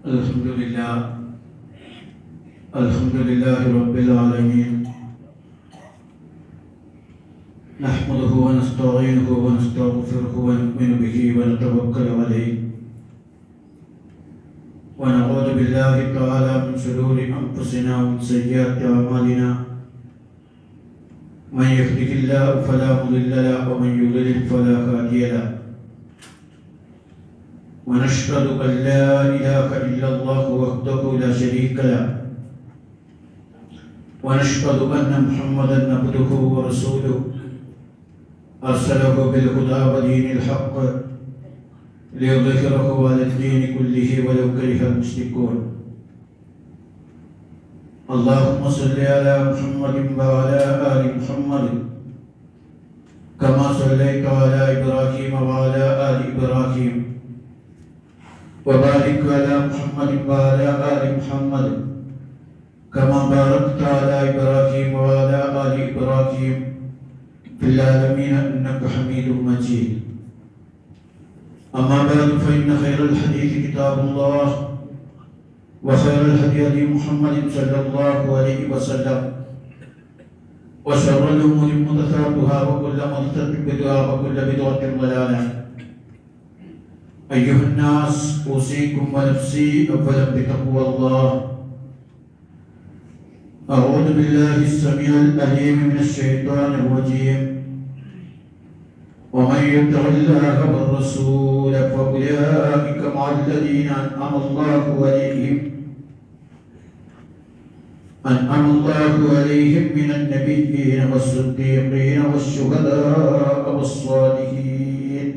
الحمد لله رب العالمين. نحمده ونستعينه ونستغفره ونؤمن به ونتوكل عليه ونعوذ بالله تعالى من شرور أنفسنا ومن سيئات أعمالنا. من يهده الله فلا مضل له ومن يضلل فلا هادي له. ونشهد أن لا إله إلا الله وحده لا شريك له. ونشهد أن محمدا عبده ورسوله أرسله بالهدى ودين الحق ليظهره على الدين كله ولو كره المشركون. اللهم صل على محمد وعلى آل محمد كما صليت على إبراهيم وعلى آل إبراهيم وبارك على محمد وعلى آل محمد كما باركت على إبراهيم وعلى آل إبراهيم في العالمين إنك حميد مجيد. أما بعد فإن خير الحديث كتاب الله وخير الهدي هدي محمد صلى الله عليه وسلم وشر الأمور محدثاتها وكل محدثة بدعة وكل بدعة ضلالة. أيها الناس أوصيكم ونفسي أولا بتقوى الله. أعوذ بالله السميع العليم من الشيطان الرجيم. ومن يطع الله والرسول فأولئك مع الذين أنعم الله عليهم من النبيين والصديقين والشهداء والصالحين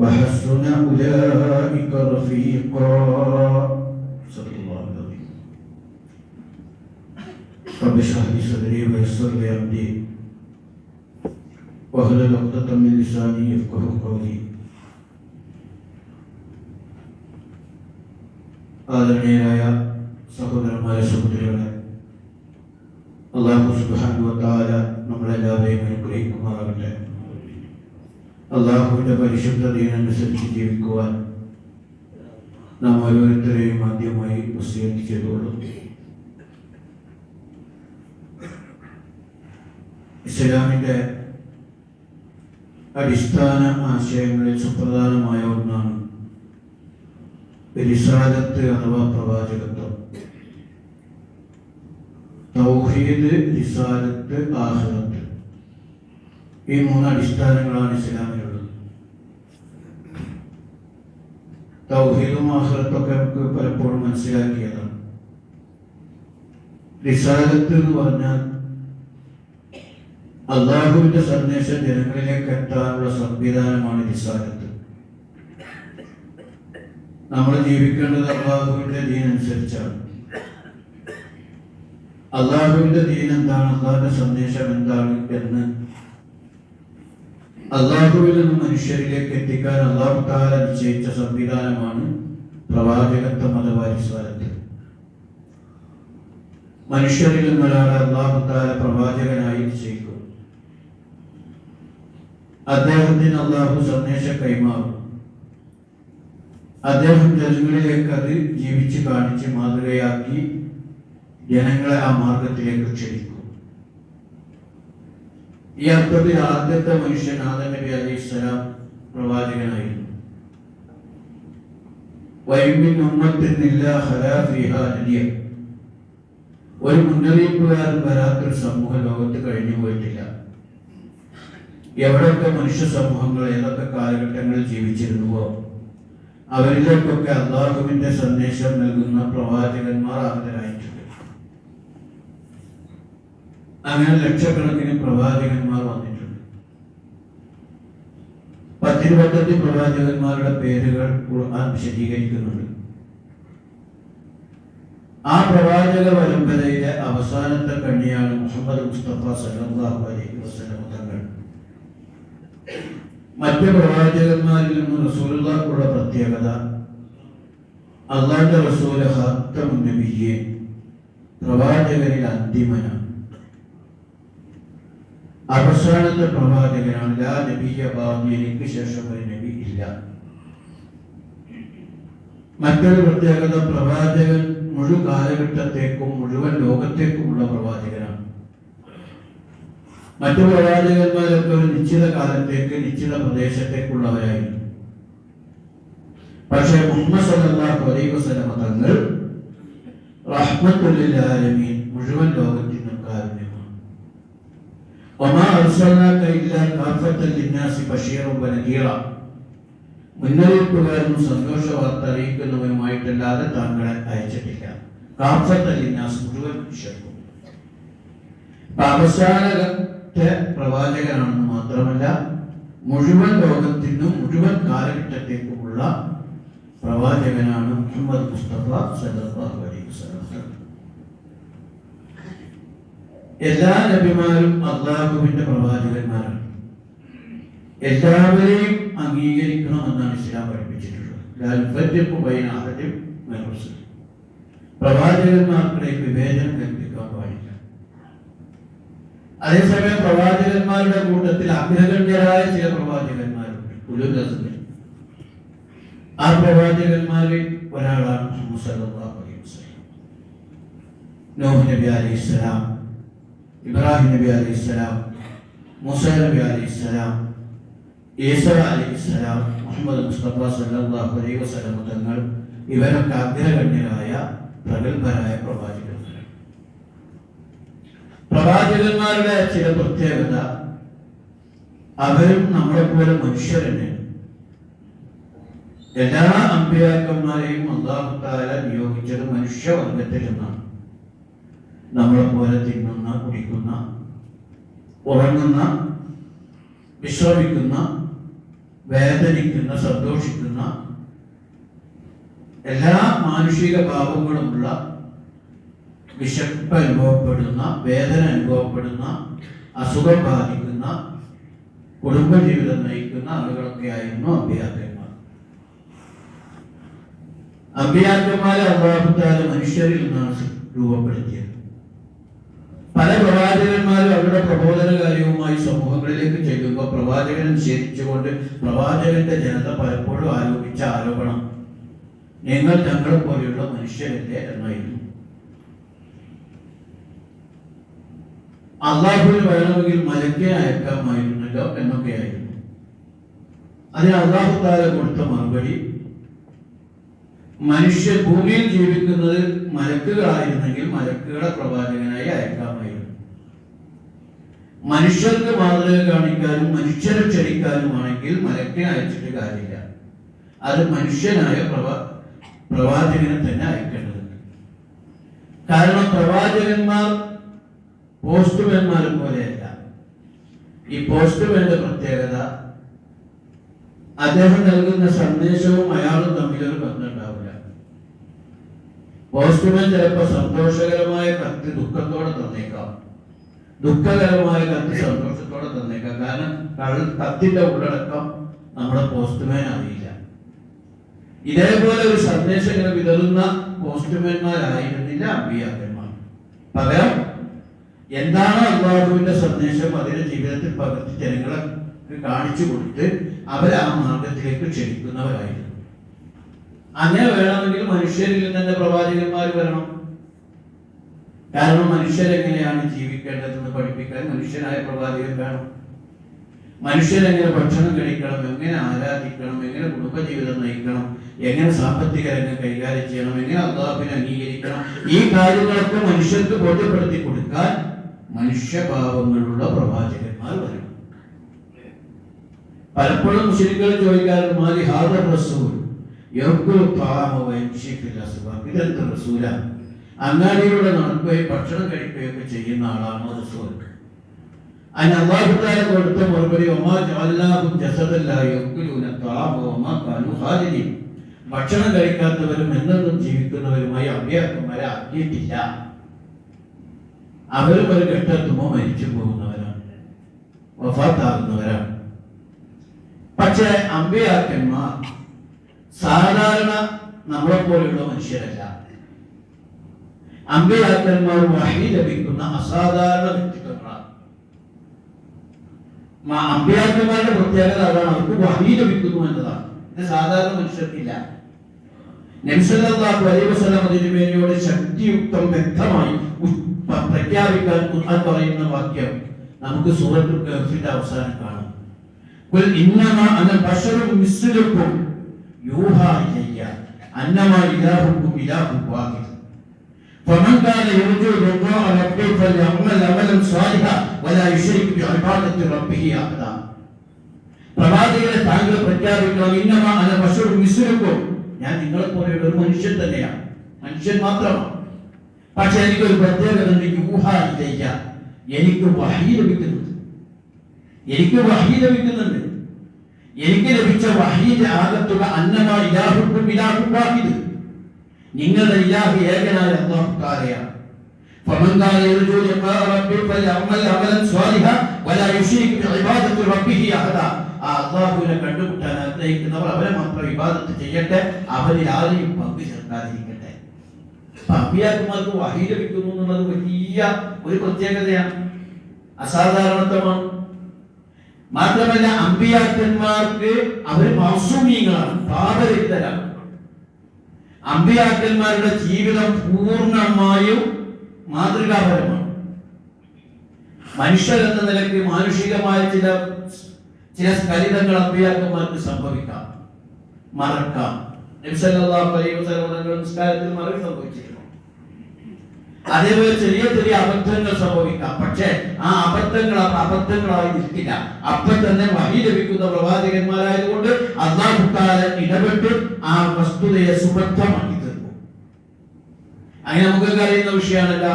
وحسن أولئك رفيقا. صدق الله العظيم. رب اشرح لي صدري ويسر لي أمري واحلل عقدة من لساني يفقهوا قولي. ആദരണീയരായ സഹോദരന്മാരെ, സഹോദരികളെ, അല്ലാഹു സുബ്ഹാനഹു വ തആല നമ്മളെല്ലാവരെയും അനുഗ്രഹിക്കുമാറാകട്ടെ. അല്ലാഹുവിന്റെ പരിശുദ്ധ ദീനനുസരിച്ച് ജീവിക്കുവാൻ നാം ഓരോരുത്തരെയും ആദ്യമായി വസിയത്ത് ചെയ്തുകൊള്ളും. ഇസ്ലാമിന്റെ അടിസ്ഥാന ആശയങ്ങളിൽ സുപ്രധാനമായ ഒന്നാണ് റിസാലത്ത് അഥവാ പ്രവാചകത്വം. തൗഹീദ്, റിസാലത്ത്, ആഖിറത്ത്, ഈ മൂന്ന് അടിസ്ഥാനങ്ങളാണ് ഇസ്ലാമിലുള്ളത്. തൗഹീദും ആഖിറത്തൊക്കെ നമുക്ക് പലപ്പോഴും മനസ്സിലാക്കിയതാണ്. റിസാലത്ത് എന്ന് പറഞ്ഞാൽ അള്ളാഹുവിന്റെ സന്ദേശം ജനങ്ങളിലേക്ക് എത്താനുള്ള സംവിധാനമാണ് റിസാലത്ത്. നമ്മൾ ജീവിക്കേണ്ടത് അള്ളാഹുവിന്റെ ദീനനുസരിച്ചാണ്. അള്ളാഹുവിന്റെ ദീൻ എന്താണ്, അള്ളാഹുവിന്റെ സന്ദേശം എന്താണ് എന്ന് അള്ളാഹുവിൽ നിന്ന് മനുഷ്യരിലേക്ക് എത്തിക്കാൻ അള്ളാഹു തആല നിശ്ചയിച്ച സംവിധാനമാണ് പ്രവാചകത്വം അഥവാ റിസാലത്ത്. മനുഷ്യരിൽ നിന്നൊരാളെ അള്ളാഹു തആല പ്രവാചകനായി നിശ്ചയിക്കും. അദ്ദേഹത്തിന് അള്ളാഹു സന്ദേശം കൈമാറും. അദ്ദേഹം ജനങ്ങളിലേക്ക് അത് ജീവിച്ച് കാണിച്ച് മാതൃകയാക്കി ജനങ്ങളെ ആ മാർഗത്തിലേക്ക് ക്ഷണിക്കും. ഈ അർത്ഥത്തിൽ ആദ്യത്തെ മനുഷ്യൻ ആദം നബി അലൈഹിസ്സലാം പ്രവാചകനായിരുന്നു. വൈമിൻ ഉമ്മത്തിൻ ഇല്ലാ ഖലാ ഫീഹാ നദിയ. ഒരു മുന്നറിയിപ്പുകാരൻ വരാത്തൊരു സമൂഹം ലോകത്ത് കഴിഞ്ഞു പോയിട്ടില്ല. എവിടെയൊക്കെ മനുഷ്യ സമൂഹങ്ങൾ ഏതൊക്കെ കാലഘട്ടങ്ങളിൽ ജീവിച്ചിരുന്നുവോ അവരിലേക്കൊക്കെ അള്ളാഹുവിന്റെ സന്ദേശം നൽകുന്ന പ്രവാചകന്മാർ ആഗതരായിട്ടുണ്ട്. അങ്ങനെ ലക്ഷക്കണക്കിന് പ്രവാചകന്മാർ വന്നിട്ടുണ്ട്. 10-20 പ്രവാചകന്മാരുടെ പേരുകൾ ഖുർആൻ വിശദീകരിക്കുന്നുണ്ട്. ആ പ്രവാചക പരമ്പരയിലെ അവസാനത്തെ കണ്ണിയാണ് മുഹമ്മദ് മുസ്തഫ സല്ലല്ലാഹു അലൈഹി വസല്ലം തങ്ങൾ. മറ്റു പ്രവാചകന്മാരിൽ നിന്ന് റസൂലുള്ളാഹിയുടെ പ്രത്യേകത അല്ലാഹുവിന്റെ റസൂൽ ഖാത്തമുൻ നബിയ്യീൻ, പ്രവാചകരിൽ അന്തിമനാണ്, അവസാനത്തെ പ്രവാചകനാണ്. ലാ നബിയ്യ ബഅദി, എനിക്ക് ശേഷം ഒരു നബി ഇല്ല. മറ്റൊരു പ്രത്യേകത, പ്രവാചകൻ മുഴുവൻ കാലഘട്ടത്തേക്കും മുഴുവൻ ലോകത്തേക്കുമുള്ള പ്രവാചകനാണ്. മറ്റു പ്രവാചകന്മാരൊക്കെ ഒരു നിശ്ചിത കാലത്തേക്ക് നിശ്ചിത പ്രദേശത്തേക്കുള്ളവരായിരുന്നു. പക്ഷേ മുഹമ്മദ് സല്ലല്ലാഹു അലൈഹി വസല്ലം തങ്ങൾ റഹ്മത്തുൽ ലിൽ ആലമീൻ, മുഴുവൻ ലോകത്തിനും കാരുണ്യമാണ്. വമാ അർസൽനാക ഇല്ലാ കാഫത്തൻ ലിന്നാസി ബശീറൻ വനദീറ, മുന്നറിയിപ്പുകാരനും സന്തോഷ വാർത്ത അറിയിക്കുന്നവനുമായിട്ടല്ലാതെ താങ്കളെ അയച്ചിട്ടില്ല. കാഫത്തൻ ലിന്നാസ്, മുഴുവൻ മനുഷ്യർക്കും. അവസാനത്തെ പ്രവാചകനാണെന്ന് മാത്രമല്ല, മുഴുവൻ ലോകത്തിനും മുഴുവൻ കാലഘട്ടത്തേക്കുമുള്ള പ്രവാചകനാണ് മുഹമ്മദ് മുസ്തഫ സല്ലല്ലാഹു അലൈഹി വസല്ലം. എല്ലാ നബിമാരും അല്ലാഹുവിന്റെ പ്രവാചകന്മാരാണ്. എല്ലാവരെയും അംഗീകരിക്കണമെന്നാണ് ഇസ്ലാം പഠിപ്പിച്ചിട്ടുള്ളത്. പ്രവാചകന്മാർക്കിടയിൽ വിവേചനം കൽപ്പിക്കാൻ പാടില്ല. അതേസമയം പ്രവാചകന്മാരുടെ കൂട്ടത്തിൽ അഗ്രഗണ്യരായ ചില പ്രവാചകന്മാരുണ്ട്, ഉലുൽ. ആ പ്രവാചകന്മാരിൽ ഒരാളാണ് മുഹമ്മദ് സല്ലല്ലാഹു അലൈഹി വസല്ലം. നൂഹ് നബി അലൈഹിസ്സലാം, ഇബ്രാഹിം നബി അലൈഹിസ്സലാം, മൂസാ നബി അലൈഹിസ്സലാം, ഈസ അലൈഹിസ്സലാം, മുഹമ്മദ് മുസ്തഫ സല്ലല്ലാഹു അലൈഹി വസല്ലം തങ്ങൾ, ഇവരൊക്കെ അഗ്രഗണ്യരായ പ്രഗത്ഭരായ പ്രവാചകന്മാരാണ്. പ്രവാചകന്മാരുടെ ചില പ്രത്യേകത, അവരും നമ്മളെപ്പോലെ മനുഷ്യർ തന്നെയാണ്. എല്ലാ അമ്പിയാക്കന്മാരെയും അല്ലാഹു തആല നിയോഗിച്ചത് മനുഷ്യവർഗത്തിൽ നിന്നാണ്. നമ്മളെപ്പോലെ തിന്നുന്ന, കുടിക്കുന്ന, ഉറങ്ങുന്ന, വിശ്രമിക്കുന്ന, വേദനിക്കുന്ന, സന്തോഷിക്കുന്ന, എല്ലാ മാനുഷിക ഭാവങ്ങളുമുള്ള, വിശപ്പ് അനുഭവപ്പെടുന്ന, വേദന അനുഭവപ്പെടുന്ന, അസുഖം ബാധിക്കുന്ന, കുടുംബജീവിതം നയിക്കുന്ന ആളുകളൊക്കെ ആയിരുന്നു അമ്പിയാക്കന്മാർ. അമ്പിയാക്കന്മാരെ അല്ലാഹു തആല മനുഷ്യരിൽ നിന്നാണ് രൂപപ്പെടുത്തിയത്. പല പ്രവാചകന്മാരും അവരുടെ പ്രബോധന കാര്യവുമായി സമൂഹങ്ങളിലേക്ക് ചെല്ലുമ്പോൾ പ്രവാചകനെ നിഷേധിച്ചുകൊണ്ട് പ്രവാചകന്റെ ജനത പലപ്പോഴും ആരോപിച്ച ആരോപണം, നിങ്ങൾ ഞങ്ങളെ പോലെയുള്ള മനുഷ്യരല്ലേ എന്നായിരുന്നു. അള്ളാഹുവിന് വേണമെങ്കിൽ മലക്കെ അയക്കാമായിരുന്നല്ലോ എന്നൊക്കെയായിരുന്നു. അതിന് അല്ലാഹു തആല കൊടുത്ത മറുപടി, മനുഷ്യർ ഭൂമിയിൽ ജീവിക്കുന്നത് മലക്കുകളായിരുന്നെങ്കിൽ മലക്കുകളെ പ്രവാചകനായി അയക്കാമായിരുന്നു. മനുഷ്യർക്ക് മാതൃക കാണിക്കാനും മനുഷ്യരെ ക്ഷണിക്കാനുമാണെങ്കിൽ മലക്കിനെ അയച്ചിട്ട് കാര്യമില്ല. അത് മനുഷ്യനായ പ്രവാചകനെ തന്നെ അയക്കേണ്ടതുണ്ട്. കാരണം പ്രവാചകന്മാർ പോസ്റ്റ്മാൻമാരെ പോലെയല്ല. ഈ പോസ്റ്റ്മാന്റെ പ്രത്യേകത, അദ്ദേഹം നൽകുന്ന സന്ദേശവും അയാളും തമ്മിലൊരു ബന്ധം ഉണ്ടാവില്ല. പോസ്റ്റ്മാൻ ചിലപ്പോൾ സന്തോഷകരമായ കത്ത് ദുഃഖത്തോടെ തന്നേക്കാം, ദുഃഖകരമായ കത്ത് സന്തോഷത്തോടെ തന്നേക്കാം. കാരണം കത്തിന്റെ ഉള്ളടക്കം നമ്മുടെ പോസ്റ്റ്മാൻ അറിയില്ല. ഇതേപോലെ ഒരു സന്ദേശം ഇങ്ങനെ വിതറുന്ന പോസ്റ്റ്മാൻമാരായിരുന്നില്ല അമ്പിയാക്കന്മാർ. പകരം എന്താണ് അല്ലാഹുവിന്റെ സന്ദേശം അതിന്റെ ജീവിതത്തിൽ പകർത്തി ജനങ്ങളെ കാണിച്ചു കൊടുത്ത് അവരെ ആ മാർഗത്തിലേക്ക് ക്ഷണിക്കുന്നവരായിരുന്നു. അങ്ങനെ വേണമെങ്കിൽ മനുഷ്യരിൽ നിന്ന് തന്നെ പ്രവാചകന്മാർ വരണം. കാരണം മനുഷ്യരെങ്ങനെയാണ് ജീവിക്കേണ്ടതെന്ന് പഠിപ്പിക്കാൻ മനുഷ്യനായ പ്രവാചകൻ വേണം. മനുഷ്യരെങ്ങനെ ഭക്ഷണം കഴിക്കണം, എങ്ങനെ ആരാധിക്കണം, എങ്ങനെ കുടുംബജീവിതം നയിക്കണം, എങ്ങനെ സാമ്പത്തിക രംഗം കൈകാര്യം ചെയ്യണം, എങ്ങനെ അല്ലാഹുവിനെ അംഗീകരിക്കണം, ഈ കാര്യങ്ങളൊക്കെ മനുഷ്യർക്ക് ബോധ്യപ്പെടുത്തി കൊടുക്കാൻ മനുഷ്യഭാവങ്ങളുള്ള പ്രവാചകന്മാർ വരണം. പലപ്പോഴും മുസ്ലിംകൾ ചോദിക്കാറുണ്ട്, മാലി ഹാദർ റസൂൽ യഅ്കുലു ത്വആമ വയംശി ഫിൽ അസ്വാഖ്, ഇതെന്ത് റസൂലാണ്? അങ്ങാടിയിലൂടെ നടക്കുകയും ഭക്ഷണം കഴിക്കുകയും ഒക്കെ ചെയ്യുന്ന ആളാണോ റസൂൽ? അതിന് അല്ലാഹു തആല കൊടുത്ത മറുപടി, വമാ ജഅൽനാഹും ജസദൻ ലാ യഅ്കുലൂന ത്വആമ വമാ കാനൂ ഖാലിദീൻ, ഭക്ഷണം കഴിക്കാത്തവരും എന്നെന്നും ജീവിക്കുന്നവരുമായി അമ്പിയാക്കന്മാരെ ആക്കിയിട്ടില്ല. അവരും ഒരു ഘട്ടത്തുമ്പോൾ മരിച്ചു പോകുന്നവരാണ്, വഫാത്താകുന്നവരാണ്. പക്ഷേ അമ്പിയാക്കന്മാർ സാധാരണ നമ്മളെ പോലെയുള്ള മനുഷ്യരല്ല. അമ്പിയാക്കന്മാർ വഹി ലഭിക്കുന്ന അസാധാരണ വ്യക്തിത്വങ്ങളാണ്. അമ്പിയാക്കന്മാരുടെ പ്രത്യേകത അതാണ്, അവർക്ക് വഹി ലഭിക്കുന്നു എന്നതാണ്. ഇത് സാധാരണ മനുഷ്യർക്കില്ല. നബി സല്ലല്ലാഹു അലൈഹി വസല്ലം തിരുമേനിയോട് ശക്തിയുക്തം വ്യക്തമായി പ്രഖ്യാപിക്കാൻ ഖുർആൻ പറയുന്ന വാക്യം നമുക്ക് സൂറത്തുൽ കഹ്ഫിന്റെ അവസാനം കാണാം. ഖുൽ ഇന്നമാ അന ബശറും മിസ്ലുക്കും യൂഹാ ഇലയ്യ അന്നമാ ഇലാഹുക്കും ഇലാഹുൻ വാഹിദ് ഫമൻ കാന യർജു ലിഖാഅ റബ്ബിഹി ഫൽയഅമൽ അമലൻ സാലിഹൻ വലാ യുശ്രിക് ബിഇബാദത്തി റബ്ബിഹി അഹദ. പ്രവാചകരെ താങ്കൾ പ്രഖ്യാപിക്കണം, ഇന്നമാ അന ബശറും മിസ്ലുക്കും, ഞാൻ നിങ്ങളെ പോലെയുള്ള ഒരു മനുഷ്യൻ തന്നെയാണ്, മനുഷ്യൻ മാത്രമാണ്. പക്ഷെ എനിക്കൊരു പ്രത്യേകത ഉണ്ട്, യൂഹാ ഇലയ്യ, എനിക്ക് വഹീ ലഭിക്കുന്നുണ്ട്. എനിക്ക് ലഭിച്ച വഹീന്റെ ആകത്തുക അന്നമാ ഇലാഹുക്കും ഇലാഹുൻ വാഹിദ്, നിങ്ങളുടെ ഇലാഹ് ഏകനായ അല്ലാഹു തആലയാണ്. ഫമൻ കാന യർജു ലിഖാഅ റബ്ബിഹി ഫൽയഅമൽ അമലൻ സാലിഹൻ വലാ യുശ്രിക് ബിഇബാദത്തി റബ്ബിഹി അഹദ. ആ അല്ലാഹുവിനെ കണ്ടുമുട്ടാൻ ആഗ്രഹിക്കുന്നവർ അവരെ മാത്രം ഇബാദത്ത് ചെയ്യട്ടെ, അവരിൽ ആരെയും പങ്കു ചേർക്കാതിരിക്കട്ടെ. അമ്പിയാക്കന്മാർക്ക് വഹീ ലഭിക്കുന്നു എന്നുള്ളത് വലിയ ഒരു പ്രത്യേകതയാണ്, അസാധാരണത്വമാണ്. മാത്രമല്ല അമ്പിയാക്കന്മാർക്ക് അവർ മൗസൂമീങ്ങളാണ്, പാപരഹിതരാണ്. അമ്പിയാക്കന്മാരുടെ ജീവിതം പൂർണ്ണമായും മാതൃകാപരമാണ്. മനുഷ്യർ എന്ന നിലയ്ക്ക് മാനുഷികമായ ചില സ്ഖലിതങ്ങൾ അമ്പിയാക്കന്മാർക്ക് സംഭവിക്കാം, മറക്കാം. നബി സല്ലല്ലാഹു അലൈഹി വസല്ലം നിസ്കാരത്തിൽ മറവി സംഭവിച്ചിരുന്നു. അതേപോലെ ചെറിയ ചെറിയ അബദ്ധങ്ങൾ സംഭവിക്കാം. പക്ഷേ ആ അബദ്ധങ്ങളായി നിൽക്കില്ല. അപ്പൊ തന്നെ വഹി ലഭിക്കുന്ന പ്രവാചകന്മാരായതുകൊണ്ട് അല്ലാഹു തആല ഇടപെട്ട് ആ വസ്തുതയെ സുബദ്ധമാക്കി തീർക്കും. അങ്ങനെ നമുക്ക് അറിയുന്ന വിഷയമാണല്ല,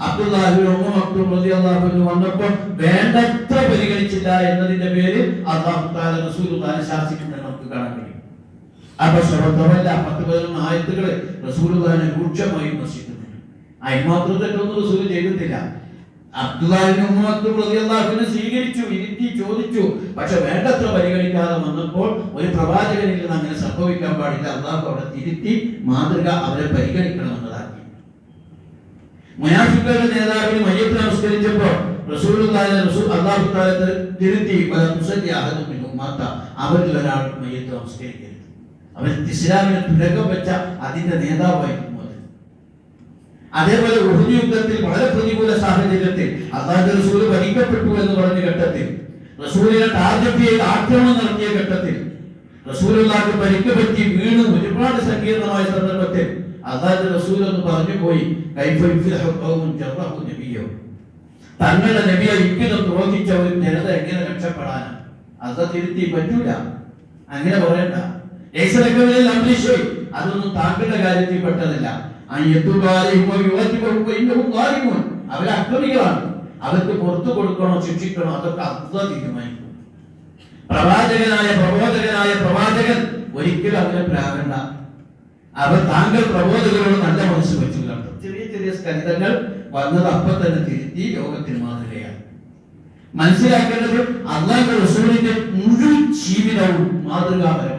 അബ്ദുല്ലാഹി ഇബ്നു ഉമ്മ മക്തൂം റളിയല്ലാഹു അൻഹു വന്നപ്പോൾ വേണ്ടത്ര പരിഗണിച്ചില്ല എന്നതിന്റെ പേരിൽ അല്ലാഹു തആല റസൂലുള്ളാഹിനെ ശാസിക്കുന്നത് നമുക്ക് കാണാൻ കഴിയും. അപ്പൊ ശ്രദ്ധവല്ല 10-11 ആയത്തുകൾ റസൂലുള്ളാഹിനെ രൂക്ഷമായി വിമർശിക്കുന്നു. അതിമാത്രം തെറ്റൊന്നും റസൂൽ ചെയ്തിട്ടില്ല. അബ്ദുല്ലാഹി ഇബ്നു ഉമ്മ മക്തൂം റളിയല്ലാഹു അൻഹു സ്വീകരിച്ചു, ഇരുത്തി ചോദിച്ചു. പക്ഷെ വേണ്ടത്ര പരിഗണിക്കാതെ വന്നപ്പോൾ ഒരു പ്രവാചകനിൽ നിന്ന് അങ്ങനെ സംഭവിക്കാൻ പാടില്ല. അല്ലാഹു അവിടെ തിരുത്തി മാതൃക അവരെ പരിഗണിക്കണമെന്നതാക്കി. മുനാഫിക്കുകളുടെ നേതാവിന് മയ്യത്ത് നമസ്കരിച്ചപ്പോൾ അല്ലാഹു തആല തിരുത്തി, അവരിൽ ഒരാൾ മയ്യത്ത് നമസ്കരിക്കരുത്. അവർ ഇസ്ലാമിനെ തുടക്കം വെച്ച അതിന്റെ നേതാവായിരുന്നു. അതേപോലെ ഉഹുദ് യുദ്ധത്തിൽ വളരെ പ്രതികൂല സാഹചര്യത്തിൽ അല്ലാഹുവിന്റെ റസൂൽ വധിക്കപ്പെട്ടു എന്ന് പറഞ്ഞ ഘട്ടത്തിൽ, റസൂലിനെ ടാർഗറ്റ് ചെയ്ത് ആക്രമണം നടത്തിയ ഘട്ടത്തിൽ, റസൂലുള്ളാഹിക്ക് പരിക്ക് പറ്റി വീണു ഒരുപാട് സങ്കീർണമായ സന്ദർഭത്തിൽ അല്ലാഹുവിന്റെ റസൂൽ എന്ന് പറഞ്ഞു പോയി, തങ്ങളുടെ നബിയെ ഇങ്ങനെ ദ്രോഹിച്ച ഒരു ജനത എങ്ങനെ രക്ഷപ്പെടാനാണ്? അത് തിരുത്തി പറ്റൂല, അങ്ങനെ പറയണ്ട. അതൊന്നും താങ്കളുടെ കാര്യത്തിൽ പെട്ടതല്ല. അവരെ അക്രമികളാണ്, അവർക്ക് പുറത്തു കൊടുക്കണോ ശിക്ഷിക്കണോ അതൊക്കെ അള്ളാഹ് തീരുമാനിക്കും. പ്രബോധകനായ പ്രവാചകൻ ഒരിക്കലും അവരെ പ്രാകണ്ട. അവർ താങ്കൾ പ്രബോധകരോട് നല്ല മനസ്സ് വെച്ചു കണ്ടു. ചെറിയ ചെറിയ സ്കലിതങ്ങൾ വന്നത് അപ്പൊ തന്നെ തിരുത്തി ലോകത്തിന് മാതൃകയാണ്. മനസ്സിലാക്കേണ്ടത് അല്ലാഹുവിന്റെ റസൂലിന്റെ മുഴുവൻ ജീവിതവും മാതൃകാപരമാണ്.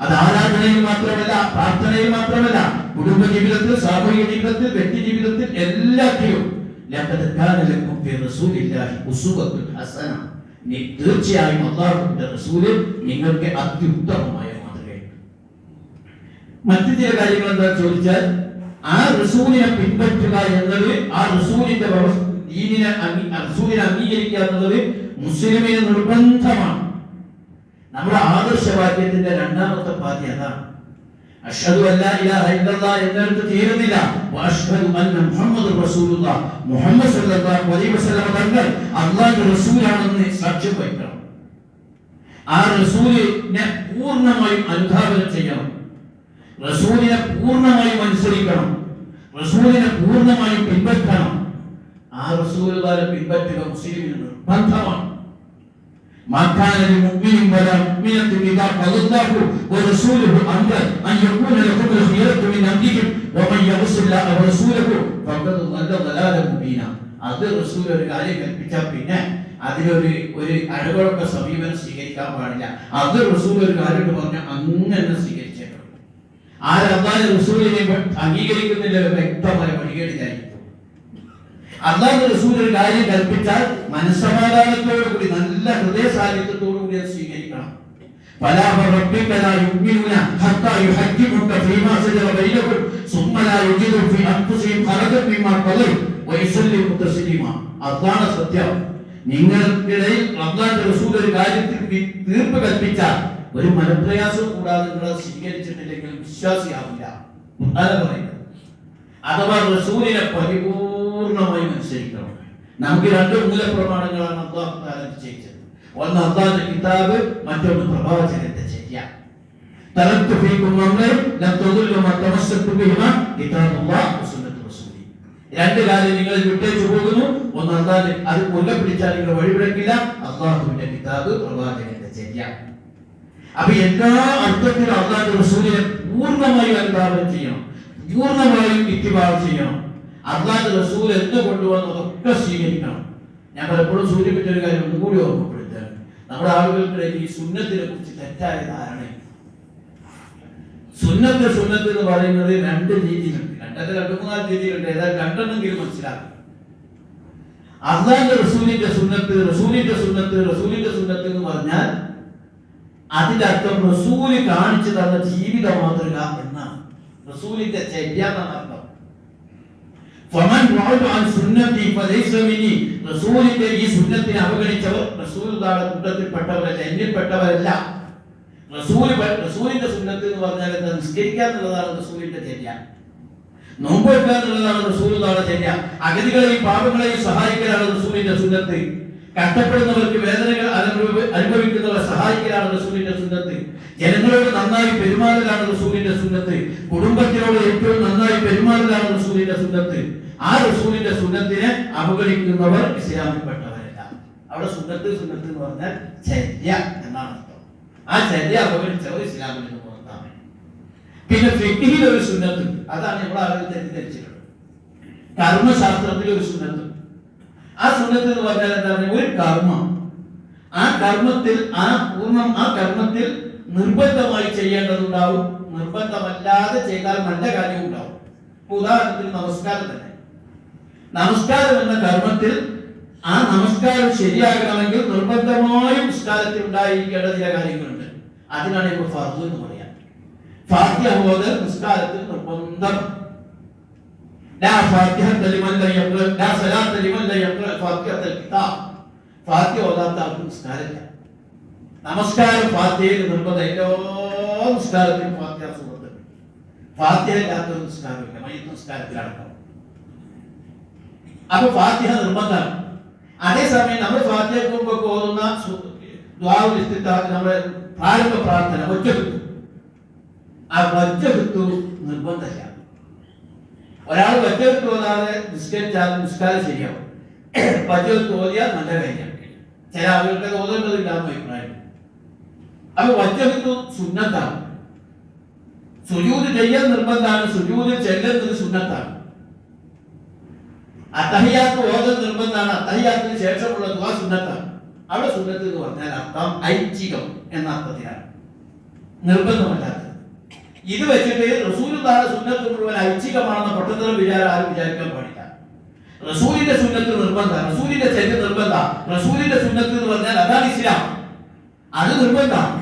അത് ആരാധനയിൽ മാത്രമല്ല, പ്രാർത്ഥനയിൽ മാത്രമല്ല, കുടുംബ ജീവിതത്തിൽ, സാമൂഹിക ജീവിതത്തിൽ, വ്യക്തി ജീവിതത്തിൽ എല്ലാത്തിലും തീർച്ചയായും അല്ലാഹുവിന്റെ റസൂല് നിങ്ങൾക്ക് അത്യുത്തമമായ മാതൃകയാണ്. മറ്റു ചില കാര്യങ്ങൾ എന്താ ചോദിച്ചാൽ, ആ റസൂലിനെ പിൻപറ്റുക എന്നത്, ആ റസൂലിന്റെ റസൂലിനെ അംഗീകരിക്കുക എന്നുള്ളത് മുസ്ലിമിന് നിർബന്ധമാണ്. നമ്മുടെ ആദർശവാക്യത്തിന്റെ രണ്ടാമത്തെ പാതി അതാണ്. അഷ്ഹദു അല്ലാ ഇലാഹ ഇല്ലല്ലാഹ് എന്നിടത്ത് തീരുന്നില്ല, വഅഷ്ഹദു അന്ന മുഹമ്മദുർ റസൂലുള്ളാഹ്, മുഹമ്മദ് സ്വല്ലല്ലാഹു അലൈഹി വസല്ലം തങ്ങൾ അല്ലാഹുവിന്റെ റസൂലാണെന്ന് സാക്ഷ്യം വഹിക്കണം. ആ റസൂലിനെ പൂർണ്ണമായും അനുധാവനം ചെയ്യണം, റസൂലിനെ പൂർണ്ണമായും അനുസരിക്കണം, റസൂലിനെ പൂർണ്ണമായും പിൻപറ്റണം. ആ റസൂലുള്ളാഹിനെ പിൻപറ്റുക മുസ്ലിമിന് നിർബന്ധമാണ്. ما كان لمؤمن ولا مؤمنة إذا قضى الله ورسوله أمرا أن يكون لهم الخيرة من أمرهم ومن يعص الله ورسوله فقد ضل ضلالا مبينا. അത് റസൂൽ ഒരു കാര്യം കൽപ്പിച്ചാൽ പിന്നെ അതിലൊരു അഴകൊഴക്ക സമീപനം സ്വീകരിക്കാൻ പാടില്ല. അത് റസൂൽ ഒരു കാര്യം പറഞ്ഞാൽ അങ്ങനെ സ്വീകരിച്ചേക്കണം. ആരല്ലാഹുവിന്റെ റസൂലിനെ അംഗീകരിക്കുന്നില്ല, വ്യക്തമായ വഴികേടിലായിരിക്കും. അല്ലാഹുവിന്റെ റസൂൽ ഒരു കാര്യം കൽപ്പിച്ചാൽ മനസ്സമാധാനത്തോടുകൂടി, നല്ല ഹൃദയസാന്നിധ്യത്തോടുകൂടി അത് സ്വീകരിക്കണം. فلا وربك لا يؤمنون حتى يحكموك فيما شجر بينهم ثم لا يجدوا في أنفسهم حرجا مما قضيت ويسلموا تسليما. അതാണ് സത്യം. നിങ്ങൾക്കിടയിൽ അല്ലാഹുവിന്റെ റസൂൽ ഒരു കാര്യത്തിൽ തീർപ്പ് കൽപ്പിച്ചാൽ ഒരു മനപ്രയാസം കൂടാതെ നിങ്ങൾ സ്വീകരിച്ചിട്ടില്ലെങ്കിൽ വിശ്വാസിയാവില്ല. അഥവാ റസൂലിനെ പരിപൂർണമായും അനുസരിക്കണം. നമുക്ക് രണ്ട് മൂലപ്രമാണങ്ങളാണ് അല്ലാഹു തആല നിശ്ചയിച്ചത്. ഒന്ന് അല്ലാഹുവിന്റെ കിതാബ്, മറ്റൊന്ന് പ്രവാചകന്റെ ചര്യ. തറക്തു ഫീകും അംറൈൻ ലം തദുല്ലു മാ തമസ്സക്തു ബിഹിമാ കിതാബുല്ലാഹ് വസുന്നത്തു റസൂലി. രണ്ട് കാര്യം നിങ്ങൾ വിട്ടേച്ചു പോകുന്നു. ഒന്ന് അല്ലാഹുവിന്റെ, അത് മുറുകെ പിടിച്ചാൽ നിങ്ങൾ വഴിപിഴക്കില്ല. അല്ലാഹുവിന്റെ കിതാബ്, പ്രവാചകന്റെ ചര്യ. അപ്പൊ എല്ലാ അർത്ഥത്തിലും അല്ലാഹുവിന്റെ റസൂലിനെ പൂർണ്ണമായും അനുധാവനം ചെയ്യണം, പൂർണ്ണമായും ഇത്തിബാഅ് ചെയ്യണം. അല്ലാഹുവിന്റെ റസൂൽ എന്ത് കൊണ്ടുവന്നു അതൊക്കെ സ്വീകരിക്കണം. ഞാൻ പലപ്പോഴും സൂചിപ്പിച്ച ഒരു കാര്യം ഒന്നുകൂടി ഓർമ്മപ്പെടുത്തുകയാണ്. നമ്മുടെ ആളുകൾക്കിടയിൽ ഈ സുന്നത്തിനെ കുറിച്ച് തെറ്റായ ധാരണ. സുന്നത്ത് എന്ന് പറയുന്നത് രണ്ട് രീതിയിലുണ്ട്, രണ്ട് മൂന്നാല് രീതിയിലുണ്ട്. ഏതായാലും രണ്ടെണ്ണെങ്കിലും മനസ്സിലാക്കും. അല്ലാഹുവിന്റെ റസൂലിന്റെ സുന്നത്ത് എന്ന് പറഞ്ഞാൽ അതിന്റെ അർത്ഥം റസൂല് കാണിച്ചു തന്ന ജീവിത മാതൃക എന്നാണ്. റസൂലിന്റെ ചര്യ എന്നാണ് അർത്ഥം. ഫമൻ റഅദ അൻ സുന്നതി ഫലൈസ മിനി. റസൂലിന്റെ ഈ സുന്നത്തിനെ അവഗണിച്ചവർ റസൂലുള്ളാഹിയുടെ കൂട്ടത്തിൽപ്പെട്ടവരല്ല, എന്നിൽപ്പെട്ടവരല്ല. റസൂലിന്റെ സുന്നത്ത് എന്ന് പറഞ്ഞാൽ എന്താ? നിസ്കരിക്കുക എന്നുള്ളതാണ് റസൂലിന്റെ ചര്യ. നോമ്പ് വെക്കുക എന്നുള്ളതാണ് റസൂലുള്ളാഹിയുടെ ചര്യ. അഗതികളെയും പാപങ്ങളെയും സഹായിക്കലാണ് റസൂലിന്റെ സുന്നത്ത്. കഷ്ടപ്പെടുന്നവർക്ക് വേദനകൾ അനുഭവിക്കുന്നവരെ സഹായിക്കലാണ് റസൂലിന്റെ സുന്നത്ത്. ജനങ്ങളോട് നന്നായി പെരുമാറലാണ് റസൂലിന്റെ സുന്നത്ത്. കുടുംബത്തിനോട് ഏറ്റവും നന്നായി പെരുമാറലാണ് റസൂലിന്റെ സുന്നത്ത്. ആ റസൂലിന്റെ സുന്നത്തിനെ അവഗണിക്കുന്നവർ ഇസ്ലാമിൽപ്പെട്ടവരല്ല. അവിടെ സുന്നത്ത് എന്ന് പറഞ്ഞാൽ ചര്യ എന്നാണ് അർത്ഥം. ആ ചര്യ അവഗണിച്ചവർ ഇസ്ലാമിൽ നിന്ന് പുറത്താണ്. പിന്നെ ഫിഖ്ഹിൽ ഒരു സുന്നത്ത്, അതാണ് ഇവിടെ ആളുകൾ തെറ്റിദ്ധരിച്ചിട്ടുള്ളത്. കർമ്മശാസ്ത്രത്തിൽ ഒരു സുന്നത്ത്. ആ സുന്നത്ത് എന്ന് പറഞ്ഞാൽ എന്താണ്? ഒരു കർമ്മം, ആ കർമ്മത്തിൽ നിർബന്ധമായി ചെയ്യേണ്ടതുണ്ടാവും, നിർബന്ധമല്ലാതെ ചെയ്താൽ നല്ല കാര്യം ഉണ്ടാവും. ഉദാഹരണത്തിന് നമസ്കാരം തന്നെ. നമസ്കാരം എന്ന കർമ്മത്തിൽ ആ നമസ്കാരം ശരിയാകണമെങ്കിൽ നിർബന്ധമായും നിസ്കാരത്തിൽ ഉണ്ടായിരിക്കേണ്ട ചില കാര്യങ്ങളുണ്ട്. അതിനാണ് ഇപ്പോൾ ഫർദ് എന്ന് പറയാം. ഫാത്തിഹ ഓതൽ നിസ്കാരത്തിൽ നിർബന്ധം. ഫാത്തിഹ ഓതാത്ത ആൾക്ക് നിസ്കാരമില്ല. നമസ്കാരം ഫാത്തിഹയിൽ നിർബന്ധം. എല്ലാ നിസ്കാരത്തിലും ഫാത്തിഹ സൂറത്ത്. ഫാത്തിഹ ഇല്ലാത്ത നിസ്കാരമില്ല, മയ്യിത്ത് നിസ്കാരത്തിലടക്കം. അപ്പൊ ഫാത്തിഹ നിർബന്ധമാണ്. അതേസമയം നമ്മൾ ഫാത്തിഹയ്ക്ക് മുമ്പ് ഓതുന്ന ദുആഉൽ ഇസ്തിഫ്താഹ്, നമ്മുടെ പ്രാരംഭ പ്രാർത്ഥന വജ്ജഹ്തു, ആ വജ്ജഹ്തു നിർബന്ധമില്ല. ഒരാൾ വജ്ജഹ്തു ഓതാതെ നിസ്കരിച്ചാൽ നിസ്കാരം ശരിയാവും. വജ്ജഹ്തു ഓതിയാൽ നല്ല കാര്യം. ചില ആളുകൾക്ക് ഓതേണ്ടതില്ലാന്ന് അഭിപ്രായം. അപ്പൊ വജ്ജഹ്തു സുന്നത്താണ്. സുജൂദ് ചെയ്യാൻ നിർബന്ധമാണ്, സുജൂദ് ചെല്ലുന്നത് സുന്നത്താണ്. അത്തഹിയാത്ത് ഓതൽ നിർബന്ധമാണ്, അത്തഹിയാത്തിന് ശേഷമുള്ള ദുആ സുന്നത്താണ്. അവിടെ സുന്നത്ത് എന്ന് പറഞ്ഞാൽ അർത്ഥം ഐച്ഛികം എന്ന അർത്ഥത്തിലാണ്, നിർബന്ധമല്ലാത്തത്. ഇത് വെച്ചിട്ട് റസൂലുള്ളാഹിയുടെ സുന്നത്ത് മുഴുവൻ ഐച്ഛികമാണെന്ന പൊട്ടത്തരം വിചാരം ആരും വിചാരിക്കാൻ പാടില്ല. റസൂലിന്റെ സുന്നത്ത് നിർബന്ധം, റസൂലിന്റെ ചര്യ നിർബന്ധം. റസൂലിന്റെ സുന്നത്ത് എന്ന് പറഞ്ഞാൽ അതാണ് ഇസ്ലാം, അത് നിർബന്ധമാണ്.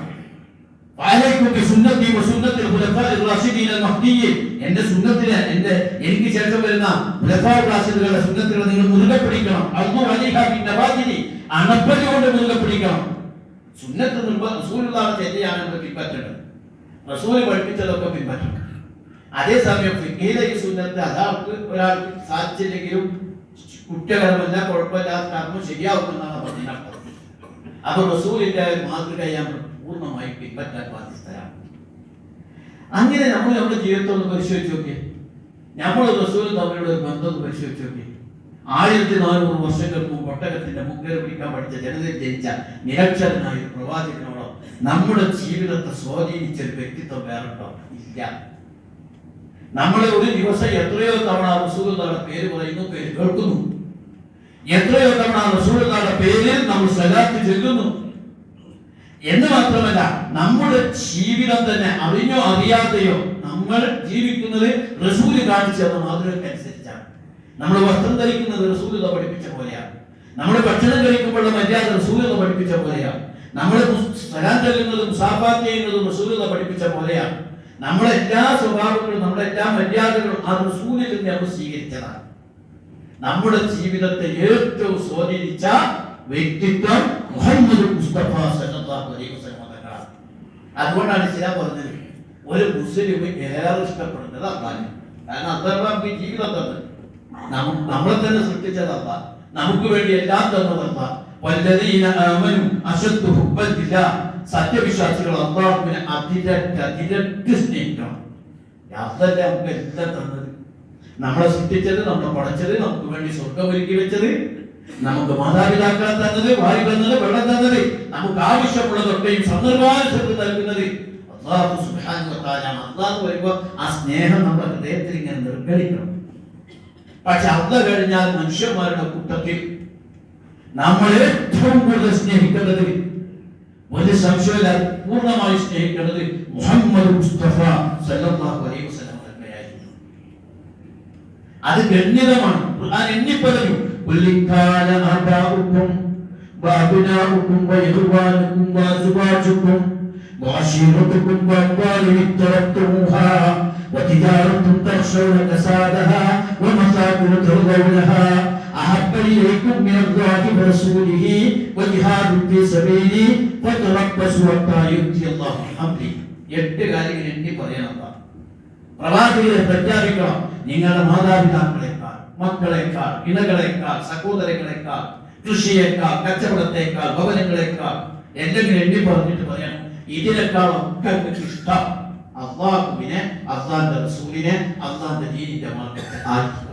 എന്റെ സുന്നത്തിനെ, എനിക്ക് ശേഷം വരുന്ന ഖുലഫാഉർ-റാഷിദുകളുടെ സുന്നത്തുകളെ നിങ്ങൾ മുറുകെ പിടിക്കണം. അണപ്പതി കൊണ്ട് മുറുകെ പിടിക്കണം. സുന്നത്ത് റസൂലുള്ളാഹിയുടെ ചര്യയാണ് നമ്മൾ പിൻപറ്റേണ്ടത്. റസൂൽ പഠിപ്പിച്ചതൊക്കെ പിൻപറ്റണം. അതേസമയം ഫിഖ്ഹിലെ ഈ സുന്നത്ത് ഒരാൾക്ക് സാധിച്ചില്ലെങ്കിലും കുറ്റകരമല്ല, കുഴപ്പമില്ലാത്ത കർമ്മം ശരിയാവുമെന്നാണ് പറഞ്ഞതിനർത്ഥം. അപ്പൊ റസൂലിന്റെ മാതൃകയെ പൂർണ്ണമായി പിൻപറ്റാൻ ബാധ്യസ്ഥരാണ്. അങ്ങനെ നമ്മൾ നമ്മുടെ ജീവിതത്തെ ഒന്ന് പരിശോധിച്ച് നോക്കിയേ. നമ്മൾ റസൂലും തമ്മിലുള്ള ഒരു ബന്ധം ഒന്ന് പരിശോധിച്ച് നോക്കിയേ. 1400 വർഷങ്ങൾക്ക് മുമ്പ് ഒട്ടകത്തിന്റെ മുഖേന പിടിക്കാൻ പഠിച്ച ജനതയിൽ ജനിച്ച നിരക്ഷരനായ ഒരു പ്രവാചകനോടോ നമ്മുടെ ജീവിതത്തെ സ്വാധീനിച്ച ഒരു വ്യക്തിത്വം വേറുണ്ടോ? ഇല്ല. നമ്മൾ ഒരു ദിവസം എത്രയോ തവണ റസൂലുള്ളാഹിയുടെ പേര് പറയുന്നു, പേര് കേൾക്കുന്നു. എത്രയോ തവണ റസൂലുള്ളാഹിയുടെ പേരിൽ നമ്മൾ സ്വലാത്ത് ചൊല്ലുന്നു. എന്ന് മാത്രമല്ല, നമ്മുടെ ജീവിതം തന്നെ അറിഞ്ഞോ അറിയാതെയോ നമ്മൾ ജീവിക്കുന്നത് റസൂൽ കാണിച്ചു തന്ന മാതൃകയ്ക്കനുസരിച്ചാണ്. നമ്മൾ വസ്ത്രം ധരിക്കുന്നത് റസൂലുള്ളാഹി പഠിപ്പിച്ച പോലെയാണ്. നമ്മൾ ഭക്ഷണം കഴിക്കുമ്പോഴുള്ള മര്യാദ റസൂലുള്ളാഹി പഠിപ്പിച്ച പോലെയാണ്. നമ്മൾ സലാം ചൊല്ലുന്നതും മുസാഫാത്ത് ചെയ്യുന്നതും റസൂലുള്ളാഹി പഠിപ്പിച്ച പോലെയാണ്. നമ്മളെ എല്ലാ സ്വഭാവങ്ങളും നമ്മുടെ എല്ലാ മര്യാദകളും ആ റസൂലിൽ നിന്ന് നമ്മൾ സ്വീകരിച്ചതാണ്. നമ്മുടെ ജീവിതത്തെ ഏറ്റവും സ്വാധീനിച്ച വ്യക്തിത്വം മുഹമ്മദ് മുസ്തഫ സല്ലല്ലാഹു അലൈഹി വസല്ലം തങ്ങളാണ്. അതുകൊണ്ടാണ് ഇസ്ലാം പറഞ്ഞത് ഒരു മുസ്ലിം ഏറെ ഇഷ്ടപ്പെടുന്നത് അള്ളാഹിനെ. കാരണം അള്ളാഹ് നമുക്ക് ജീവിതം തന്നത്, നമ്മളെ തന്നെ സൃഷ്ടിച്ചതല്ല, നമുക്ക് വേണ്ടി എല്ലാം തന്നതല്ല. വല്ലദീന ആമനു അശദ്ദു ഹുബ്ബൻ ലില്ലാഹ്, സത്യവിശ്വാസികൾ അള്ളാഹുവിനെ അതിരറ്റ് സ്നേഹിക്കണം. അതല്ല നമുക്ക് എല്ലാം തന്നത്, നമ്മളെ സൃഷ്ടിച്ചത്, നമ്മളെ പഠിച്ചത്, നമുക്ക് വേണ്ടി സ്വർഗം ഒരുക്കി വെച്ചത്, നമുക്ക് മാതാപിതാക്കളെ തന്നത്, വായു തന്നത്, വെള്ളം തന്നത്, നമുക്ക് ആവശ്യമുള്ളതൊക്കെയും സന്ദർഭാനുസരിച്ച് നൽകുന്നത് അല്ലാഹു സുബ്ഹാനഹു വ തആല. അല്ലാഹു പറയുമ്പോൾ ആ സ്നേഹം നമ്മുടെ ഹൃദയത്തിൽ ഇങ്ങനെ നിർഗളിക്കണം. പക്ഷെ അല്ലാഹു കഴിഞ്ഞാൽ മനുഷ്യന്മാരുടെ കൂട്ടത്തിൽ നമ്മൾ ഏറ്റവും കൂടുതൽ സ്നേഹിക്കേണ്ടത്, ഒരു സംശയമില്ല, പൂർണ്ണമായി സ്നേഹിക്കേണ്ടത് മുഹമ്മദ് മുസ്തഫ സല്ലല്ലാഹു അലൈഹി വസല്ലം തന്നെയായിരുന്നു. അത് ഗണ്യതമാണ്. ഖുർആൻ എണ്ണി പറഞ്ഞു, കുല്ലിക്കാന ആബാഉക്കും വഅബ്നാഉക്കും വഇഖ്വാനുക്കും വഅസ്വാജുക്കും വഅശീറത്തുക്കും വഅംവാലുൻ ഇഖ്തറഫ്തുമൂഹാ വതിജാറത്തുൻ തഖ്ശൗന കസാദഹാ വമസാകിൻ തർദൗനഹാ أحب إليكم من الله ورسوله وجهاد في سبيله فتربصوا حتى يأتي الله بأمره. 8 കാര്യങ്ങൾ എണ്ണി പറയണം. പ്രവാചകരെ പ്രഖ്യാപിക്കണം, നിങ്ങളുടെ മാതാപിതാക്കളെക്കാൾ, മക്കളെക്കാൾ, ഇണകളെക്കാൾ, സഹോദരങ്ങളെക്കാൾ, കൃഷിയേക്കാൾ, കച്ചവടത്തെക്കാൾ, ഭവനങ്ങളെക്കാൾ എന്തെങ്കിലും എണ്ണി പറഞ്ഞിട്ട് പറയണം, ഇതിനേക്കാളൊക്കെ ഇഷ്ടം അല്ലാഹുവിനെ, അല്ലാഹുവിന്റെ റസൂലിനെ, അല്ലാഹുവിന്റെ ദീനിന്റെ മാർഗ്ഗത്തെ ആയിരിക്കണം.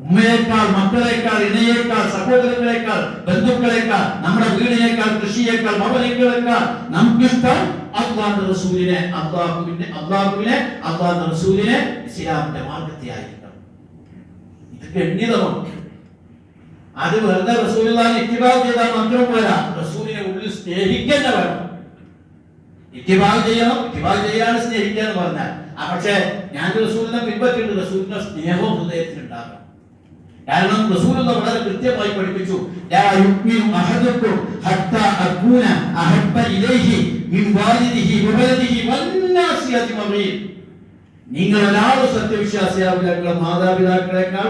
ഉമ്മയേക്കാൾ, മക്കളെക്കാൾ, ഇണയേക്കാൾ, സഹോദരങ്ങളെക്കാൾ, ബന്ധുക്കളെക്കാൾ, നമ്മുടെ വീടിനേക്കാൾ, കൃഷിയേക്കാൾ, ഭവനങ്ങളെക്കാൾ നമുക്കിഷ്ടം അല്ലാഹുവിന്റെ റസൂലിനെ, അല്ലാഹുവിന്റെ റസൂലിനെ, ഇസ്ലാമിന്റെ മാർഗ്ഗത്തെ ആയിരിക്കണം. ഇത് ഗണ്യതമാണ്. അത് വെറുതെ റസൂലുള്ളാഹിനെ ഇത്തിബാ ചെയ്താൽ മാത്രം പോരാ, റസൂലിനെ ഉള്ളിൽ സ്നേഹിക്കാൻ വേണം. ഇത്തിബാ ചെയ്യണം, ഇത്തിബാ ചെയ്യാൻ സ്നേഹിക്കാൻ പറഞ്ഞാൽ പക്ഷേ ഞാൻ റസൂലിനെ പിൻപറ്റിയിട്ട് റസൂലിന്റെ സ്നേഹവും ഹൃദയത്തിൽ ഉണ്ടാകണം. കാരണം റസൂലുള്ളാഹി വളരെ കൃത്യമായി പഠിപ്പിച്ചു, ലാ യുഅ്മിനു അഹദുക്കും ഹത്താ അകൂന അഹബ്ബ ഇലൈഹി മിൻ വാലിദിഹി വവലദിഹി വന്നാസി അജ്മഈൻ. നിങ്ങൾ ഒരാൾ സത്യവിശ്വാസിയാവില്ല, നിങ്ങളുടെ മാതാപിതാക്കളെക്കാൾ,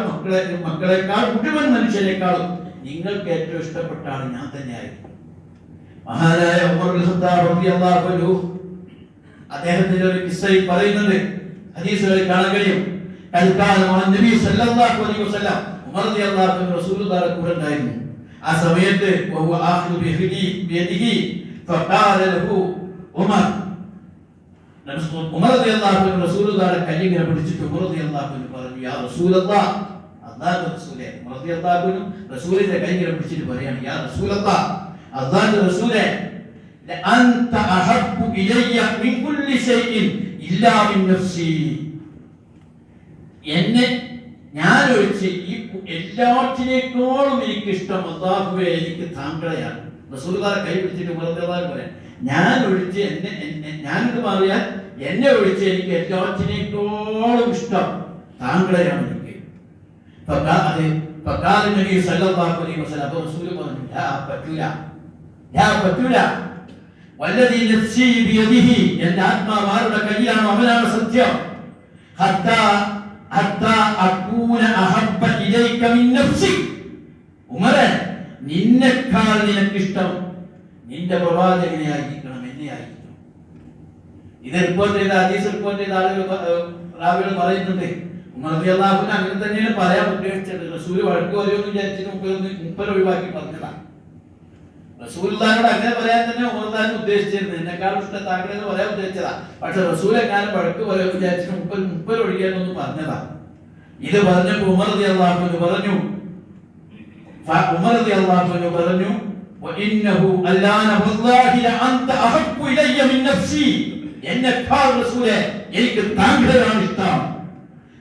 മക്കളെക്കാൾ, മുഴുവൻ മനുഷ്യരെക്കാളും നിങ്ങൾക്ക് ഏറ്റവും ഇഷ്ടപ്പെട്ടാണ് ഞാൻ തന്നെയായിരിക്കും. മഹാനായ ഉമർ ഇബ്നു ഖത്താബ് റളിയല്ലാഹു അൻഹു അദ്ദേഹത്തിന്റെ ഒരു കിസ്സയിൽ പറയുന്നുണ്ട്, ഹദീസുകളിൽ കാണാൻ കഴിയും. നബി സല്ലല്ലാഹു അലൈഹി വസല്ലം ഉമർ റളിയല്ലാഹു അൻഹു റസൂലുള്ളാഹിയുടെ കൂടെ ഉണ്ടായിരുന്നു. ആ സമയത്ത് വഹുവ ആഖിദു ബിയദിഹി ഫഖാല ലഹു ഉമർ റളിയല്ലാഹു അൻഹു റസൂലുള്ളാഹിയുടെ കൈ ഇങ്ങനെ പിടിച്ചിട്ട് ഉമർ റളിയല്ലാഹു അൻഹു പറഞ്ഞു, യാ റസൂലല്ലാഹ്, അല്ലാഹുവിന്റെ റസൂലേ. ഉമർ റളിയല്ലാഹു അൻഹു റസൂലിന്റെ കൈ ഇങ്ങനെ പിടിച്ചിട്ട് പറയാണ്, യാ റസൂലല്ലാഹ്, അല്ലാഹുവിന്റെ റസൂലേ, അൻത അഹബ്ബു ഇലയ്യ മിൻ കുല്ലി ഷൈഇൻ ഇല്ലാ മിൻ നഫ്സി. എന്നെ ഞാൻ ഒഴിച്ച് ഈ എല്ലാറ്റിനേക്കാളും എനിക്ക് ഇഷ്ടം അല്ലാഹുവേ, എനിക്ക് താങ്കളെയാണ്. റസൂലുള്ളാഹിയെ കൈ പിടിച്ചിട്ട് പറയാം, ഞാൻ ഒഴിച്ച് ഞാനിത് മാറിയാൽ എന്നെ ഒഴിച്ച് എനിക്ക് എല്ലാറ്റിനേക്കാളും ഇഷ്ടം താങ്കളെയാണ് എനിക്ക്. നബി സല്ലല്ലാഹു അലൈഹി വസല്ലം റസൂൽ പറഞ്ഞു, പറ്റൂല, വല്ലദീ നഫ്സി ബിയദിഹി, എൻ്റെ ആത്മാവ് ആരുടെ കയ്യിലാണോ അവനാണ് സത്യം. അകൂന അഹബ്ബ ഇലൈക മിൻ നഫ്സി. ഉമറേ, നിന്നെക്കാൾ നിനക്കിഷ്ടം നിന്റെ പ്രവാചകനെ ആയിരിക്കണം, എന്നെ ആയിരിക്കണം. ഇത് റിപ്പോർട്ട് ചെയ്ത ഹദീസ് റിപ്പോർട്ട് ചെയ്ത റാവികൾ പറയുന്നുണ്ട്, ഉമർ റളിയല്ലാഹു അൻഹു അങ്ങനെ തന്നെയാണ് പറയാൻ ഉദ്ദേശിച്ചത്. റസൂൽ വഴക്ക് പറയുമെന്ന് വിചാരിച്ചിട്ട് മുപ്പത് ഒഴിവാക്കി പറഞ്ഞതാണ്. റസൂലുള്ളാഹിയോട് അങ്ങനെ പറയാൻ തന്നെ ഉമർ റളിയല്ലാഹു ഉദ്ദേശിച്ചിരുന്നു, എന്നെക്കാളും ഇഷ്ടം താങ്കളെന്ന് പറയാൻ ഉദ്ദേശിച്ചതാ. പക്ഷെ റസൂൽ എങ്ങാനും വഴക്ക് പറയുമെന്ന് വിചാരിച്ചിട്ട് മുപ്പത് ഒഴിയാനൊന്നും പറഞ്ഞതാ. ഇത് പറഞ്ഞപ്പോൾ ഉമർ റളിയല്ലാഹു അൻഹു പറഞ്ഞു, വഇന്നഹു അല്ലാന വല്ലാഹി ലഅൻത അഹബ്ബു ഇലയ്യ മിൻ നഫ്സി. എന്നെക്കാൾ റസൂലേ, എനിക്ക് താങ്കളെയാണ് ഇഷ്ടം.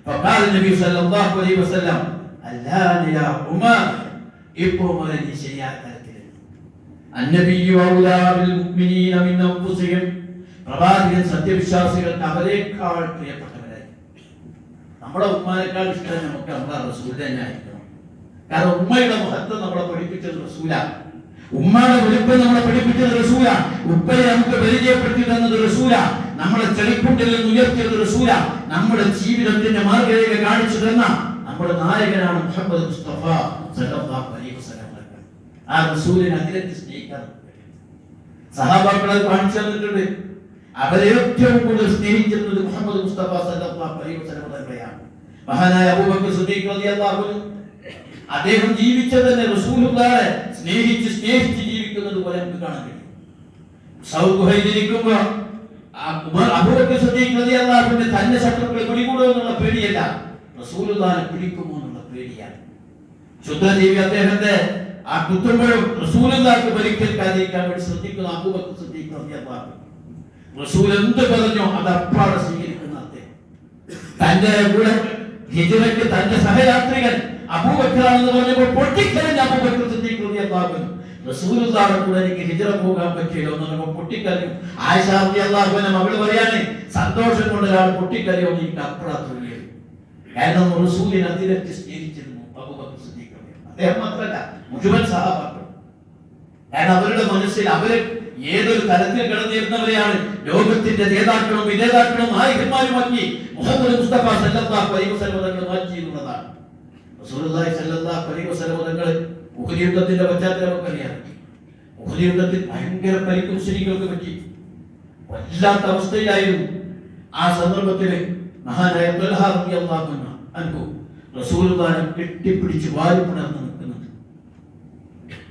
ഫഖാല നബി സല്ലല്ലാഹു അലൈഹി വസല്ലം, അല്ലാന യാ ഉമർ. ഇപ്പോൾ മുതൽ നീ ശരിയായ തരത്തിൽ അന്നബിയ്യു ഔലാ ബിൽ മുഅ്മിനീന മിൻ അൻഫുസിഹിം. പ്രവാചകൻ സത്യവിശ്വാസികൾക്ക് അവരെക്കാൾ പ്രിയപ്പെട്ടവരായി. നമ്മുടെ ഉമ്മാനേക്കാൾ ഇഷ്ടം നമുക്ക് നമ്മുടെ റസൂൽ തന്നെ ആയിരിക്കണം. കാരണം ഉമ്മയുടെ മഹത്വം നമ്മളെ പഠിപ്പിച്ചത് റസൂലാണ്. ഉമ്മയുടെ വെളുപ്പം നമ്മളെ പഠിപ്പിച്ചത് റസൂല, ഉപ്പയെ നമുക്ക് പരിചയപ്പെടുത്തി തന്നത് റസൂല, നമ്മളെ ചെളിക്കുണ്ടിൽ നിന്ന് ഉയർത്തിയത് റസൂല, നമ്മുടെ ജീവിതത്തിന്റെ മാർഗ്ഗരേഖ കാണിച്ചു തന്ന നമ്മുടെ നായകനാണ് മുഹമ്മദ് മുസ്തഫ സല്ലല്ലാഹു അലൈഹി വസല്ലം. ആ റസൂലിനെ അതിലേക്ക് സ്നേഹിക്കാൻ സഹാബാക്കളെ കാണിച്ചു തന്നിട്ടുണ്ട്. അവരെ ഏറ്റവും കൂടുതൽ സ്നേഹിച്ചിരുന്നത് മുഹമ്മദ് മുസ്തഫ സല്ലല്ലാഹു അലൈഹി വസല്ലം തന്നെയാണ്. മഹാനായ അബൂബക്കർ സിദ്ദീഖ് റളിയല്ലാഹു അൻഹു അദ്ദേഹം ജീവിച്ചത് തന്നെ റസൂലുള്ളാഹിയെ സ്നേഹിച്ച് ജീവിക്കുന്നത് പോലെ നമുക്ക് കാണാൻ കഴിയും. സൗഖ്യമായിരിക്കുമ്പോൾ അബൂബക്കർ സിദ്ദീഖ് റളിയല്ലാഹു അൻഹു തന്റെ ശത്രുക്കളെ പിടികൂടുമോ എന്നുള്ള പേടിയല്ല, റസൂലുള്ളാഹിനെ പിടിക്കുമോ എന്നുള്ള പേടിയാണ്. ശുദ്ധജീവി അദ്ദേഹത്തെ ആ കുത്തുമ്പോഴും റസൂലുള്ളാഹിക്ക് പരിക്കേൽക്കാതിരിക്കാൻ വേണ്ടി ശ്രദ്ധിക്കുന്ന അബൂബക്കർ സിദ്ദീഖ് റളിയല്ലാഹു അൻഹു റസൂൽ എന്ത് പറഞ്ഞോ അത് അപ്പാടെ സ്വീകരിക്കുന്ന അദ്ദേഹം. തന്റെ കൂടെ ഹിജ്റയ്ക്ക് തന്റെ സഹയാത്രികൻ അബൂബക്കറാണെന്ന് പറഞ്ഞപ്പോൾ പൊട്ടിക്കരഞ്ഞ അബൂബക്കർ സിദ്ദീഖ് റളിയല്ലാഹു അൻഹു റസൂലുള്ളാഹിയുടെ കൂടെ എനിക്ക് ഹിജ്റ പോകാൻ പറ്റില്ല എന്ന് പറഞ്ഞപ്പോൾ പൊട്ടിക്കരഞ്ഞു. ആയിഷ റളിയല്ലാഹു അൻഹ മകള് പറയാണ്, സന്തോഷം കൊണ്ട് ഒരാൾ പൊട്ടിക്കരയുമെന്ന് എനിക്ക് അപ്പഴാ തോന്നിയത്. കാരണം റസൂലിനെ അതിരറ്റ് സ്നേഹിച്ചിരുന്നു അബൂബക്കർ സിദ്ദീഖ് റളിയല്ലാഹു അൻഹു. അദ്ദേഹം മാത്രമല്ല മുഴുവൻ സഹാബാക്കൾ. കാരണം അവരുടെ മനസ്സിൽ അവര് ഏതൊരു തലത്തിൽ കിടന്നിരുന്നവരെയാണ് ലോകത്തിന്റെ നേതാക്കളും വിജേതാക്കളും നായകന്മാരുമാക്കി മുഹമ്മദ് മുസ്തഫ സല്ലല്ലാഹു അലൈഹി വസല്ലം തങ്ങൾ മാറ്റി എന്നുള്ളതാണ്. റസൂലുള്ളാഹി സല്ലല്ലാഹു അലൈഹി വസല്ലം തങ്ങൾ ഉഹദ് യുദ്ധത്തിന്റെ പശ്ചാത്തലം നമുക്ക് അറിയാം. ഉഹദ് യുദ്ധത്തിൽ ഭയങ്കര പരിക്ക് മുസ്ലിങ്ങൾക്ക് പറ്റി, വല്ലാത്ത അവസ്ഥയിലായിരുന്നു. ആ സന്ദർഭത്തിൽ മഹാനായ തൽഹ റളിയല്ലാഹു അൻഹു റസൂലുള്ളാഹിനെ കെട്ടിപ്പിടിച്ച് വാരിപ്പുണർന്ന് നിൽക്കുന്നുണ്ട്.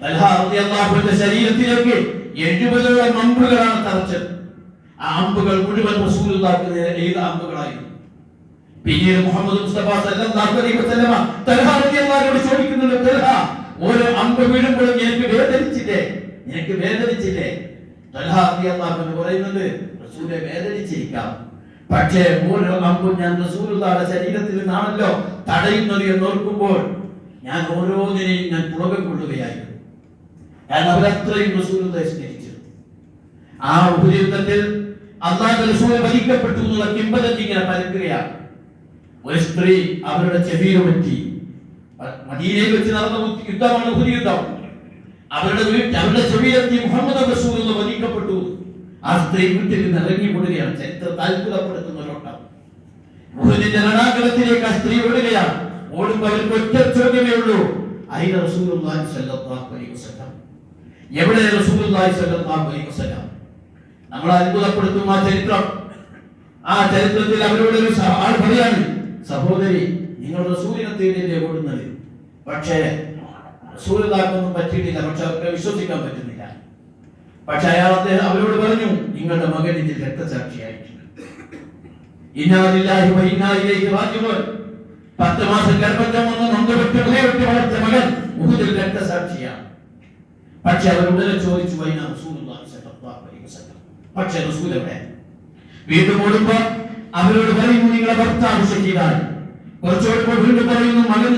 തൽഹ റളിയല്ലാഹു അൻഹുവിന്റെ ശരീരത്തിലേക്ക് 70 അമ്പുകളാണ് തറച്ചത്. ആ അമ്പുകൾ മുഴുവൻ റസൂലുള്ളാഹിക്ക് നേരെ എയ്ത അമ്പുകളായിരുന്നു. പിന്നീട് മുഹമ്മദ് മുസ്തഫ സല്ലല്ലാഹു അലൈഹി വസല്ലം തൽഹ റളിയല്ലാഹു അൻഹു ചോദിക്കുന്നുണ്ട്, തൽഹ ഓരോ അമ്പ് വീഴുമ്പോഴും എനിക്ക് വേദനിച്ചില്ലേ? തൽഹ റളിയല്ലാഹു അൻഹു പറയുന്നത്, റസൂലെ വേദനിച്ചിരിക്കാം, പക്ഷേ ഓരോ അമ്പും ഞാൻ റസൂലുള്ളാഹിയുടെ ശരീരത്തിൽ നിന്നാണല്ലോ തടയുന്നത് എന്നോർക്കുമ്പോൾ ഞാൻ ഓരോന്നിനെയും ഞാൻ പുറകെ കൊള്ളുകയായിരുന്നു. കാരണം അവരത്രയും റസൂലുള്ളാഹിയെ സ്നേഹിച്ചിരുന്നു. ആ ഉഹദ് യുദ്ധത്തിൽ അല്ലാഹുവിന്റെ റസൂൽ വധിക്കപ്പെട്ടു എന്നുള്ള കിംവദന്തി ഇങ്ങനെ പരക്കുകയാണ്. ഒരു സ്ത്രീ അവരുടെ ചെവിയിൽ പറ്റി, മദീനയിൽ വെച്ച് നടന്ന യുദ്ധമാണ് ഉഹദ് യുദ്ധം. അവരുടെ ചെവിയിലെത്തി മുഹമ്മദ് റസൂൽ വധിക്കപ്പെട്ടു. ആ സ്ത്രീ വീട്ടിൽ നിന്ന് ഇറങ്ങി ഓടുകയാണ്. ചരിത്രത്തെ അത്ഭുതപ്പെടുത്തുന്ന ഒരോട്ടം. ഉഹദിന്റെ രണാകുലത്തിലേക്ക് ആ സ്ത്രീ ഓടുകയാണ്. ഓടുമ്പോൾ അവർക്ക് ഒറ്റ ചോദ്യമേ ഉള്ളൂ, അയിന റസൂലുള്ളാഹി സ്വല്ലല്ലാഹു അലൈഹി വസല്ലം, എവിടെ റസൂലുള്ളാഹി സ്വല്ലല്ലാഹു അലൈഹി വസല്ലം? നമ്മൾ അത്ഭുതപ്പെടുത്തും ആ ചരിത്രം. ആ ചരിത്രത്തിൽ അവരോട് ഒരു ആൾ പറയാണ്, സഹോദരി നിങ്ങൾ റസൂലിനെ തേടിയല്ലേ ഓടുന്നത്, പക്ഷേ റസൂലുള്ളാഹിക്കൊന്നും പറ്റിയിട്ടില്ല, പക്ഷെ അവർക്ക് വിശ്വസിക്കാൻ പറ്റുന്നില്ല. പക്ഷെ അയാൾ അവരോട് പറഞ്ഞു, നിങ്ങളുടെ മകൻ ഇതിൽ രക്തസാക്ഷിയായിട്ടുണ്ട്. ഇന്നാ ലില്ലാഹി വ ഇന്നാ ഇലൈഹി റാജിഊൻ. 10 മാസം ഗർഭത്തിൽ വന്ന് നൊന്തുപെട്ട് വളർത്തിയ മകൻ ഉഹദിൽ രക്തസാക്ഷിയാണ്. പക്ഷെ അവർ ഉടനെ ചോദിച്ചു, വൈന റസൂലുള്ളാഹി സ്വല്ലല്ലാഹു അലൈഹി വസല്ലം, പക്ഷെ റസൂൽ എവിടെ? വീണ്ടും ഓടുമ്പോൾ അവരോട് പറയുന്നു, നിങ്ങളുടെ ഭർത്താവ് ഷഹീദായി. കുറച്ചോടുമ്പോൾ വീണ്ടും പറയുന്നു, മകൻ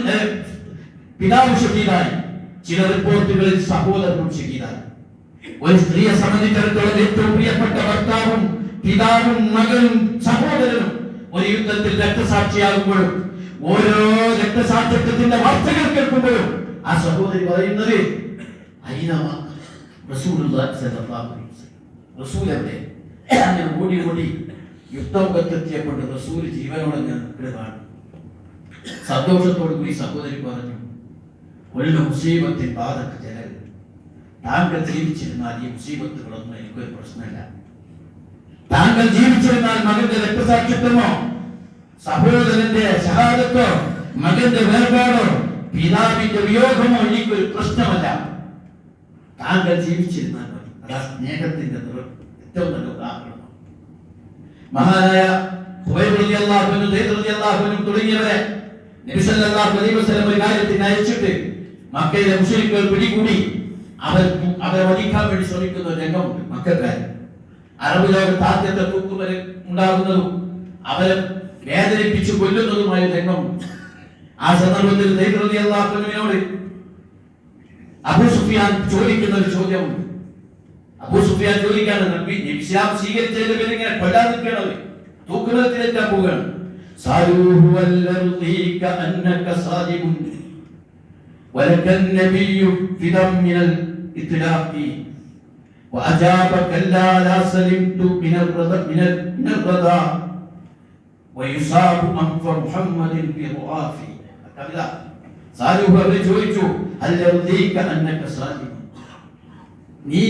പിതാവ് ഷഹീദായി. ചില റിപ്പോർട്ടുകളിൽ സഹോദരനും ഷഹീദായി. ഒരു സ്ത്രീയെ സംബന്ധിച്ചിടത്തോളം ഏറ്റവും പ്രിയപ്പെട്ട ഭർത്താവും പിതാവും മകനും സഹോദരനും ഒരു യുദ്ധത്തിൽ രക്തസാക്ഷിയാകുമ്പോഴും ഓരോ രക്തസാക്ഷിത്വത്തിന്റെ വാർത്തകൾ കേൾക്കുമ്പോഴും ആ സഹോദരി പറയുന്നത്, റസൂൽ എവിടെ? അങ്ങനെ ഓടി യുദ്ധമുഖത്തെത്തിയപ്പോൾ റസൂൽ ജീവനോടെ ഞാൻ നിൽക്കുന്നതാണ്. സന്തോഷത്തോടു കൂടി സഹോദരി പറഞ്ഞു, ഒരു മുസീബത്തിൻ ബാധക്ക് ജനൽ, താങ്കൾ ജീവിച്ചിരുന്നാൽ ഈ മുസീബത്തുകളൊന്നും എനിക്കൊരു പ്രശ്നമില്ല. താങ്കൾ ജീവിച്ചിരുന്നാൽ മകന്റെ രക്തസാക്ഷിത്വമോ സഹോദരന്റെ ഷഹാദത്തോ മകന്റെ വേർപാടോ പിതാവിന്റെ വിയോഗമോ എനിക്കൊരു പ്രശ്നമല്ല. താങ്കൾ ജീവിച്ചിരുന്നാൽ മതി. അതാ സ്നേഹത്തിന്റെ ഏറ്റവും നല്ല ഉദാഹരണം. മഹാനായ ഖുബൈബ് റളിയല്ലാഹു അൻഹു, സയ്യിദ് റളിയല്ലാഹു അൻഹു തുടങ്ങിയവരെ നബി സല്ലല്ലാഹു അലൈഹി വസല്ലം ഒരു കാര്യത്തിന് അയച്ചിട്ട് മക്കയിലെ മുശ്രിക്കുകൾ പിടികൂടി അവരെ വധിക്കാൻ വേണ്ടി ശ്രമിക്കുന്ന ഒരു രംഗമുണ്ട്. മക്കക്കാർ അറബ് ലോകത്ത് ആദ്യത്തെ തൂക്കുമല ഉണ്ടാകുന്നതും അവരെ വേദനിപ്പിച്ചു കൊല്ലുന്നതുമായ രംഗമുണ്ട്. ആ സന്ദർഭത്തിൽ സയ്യിദ് റളിയല്ലാഹു അൻഹുവിനോട് അബൂ സുഫിയാൻ ചോദിക്കുന്ന ഒരു ചോദ്യമുണ്ട്. അബൂ സുഫിയാൻ ചോദിക്കാണ്, നബി ഇസ്ലാം സ്വീകരിച്ചതിന്റെ പേരിൽ ഇങ്ങനെ കൊല്ലാൻ നിൽക്കണത്, തൂക്കുമലത്തിലെത്താൻ പോവുകയാണ്. സാലൂഹു വല്ലർദീക അന്നക സാദിഖുൻ വലകൻ നബിയ്യു ഫിദം മിനൽ ഇത്ലാഖി വഅജാബ കല്ലാ ലാ സലിംതു മിനൽ റദാ വയുസാബു അൻഫ മുഹമ്മദിൻ ബിറുആഫി. കവിത സാലിഹ് അവർ ചോദിച്ചു, ഹൽ യർദീക അന്നക സാലിം, നീ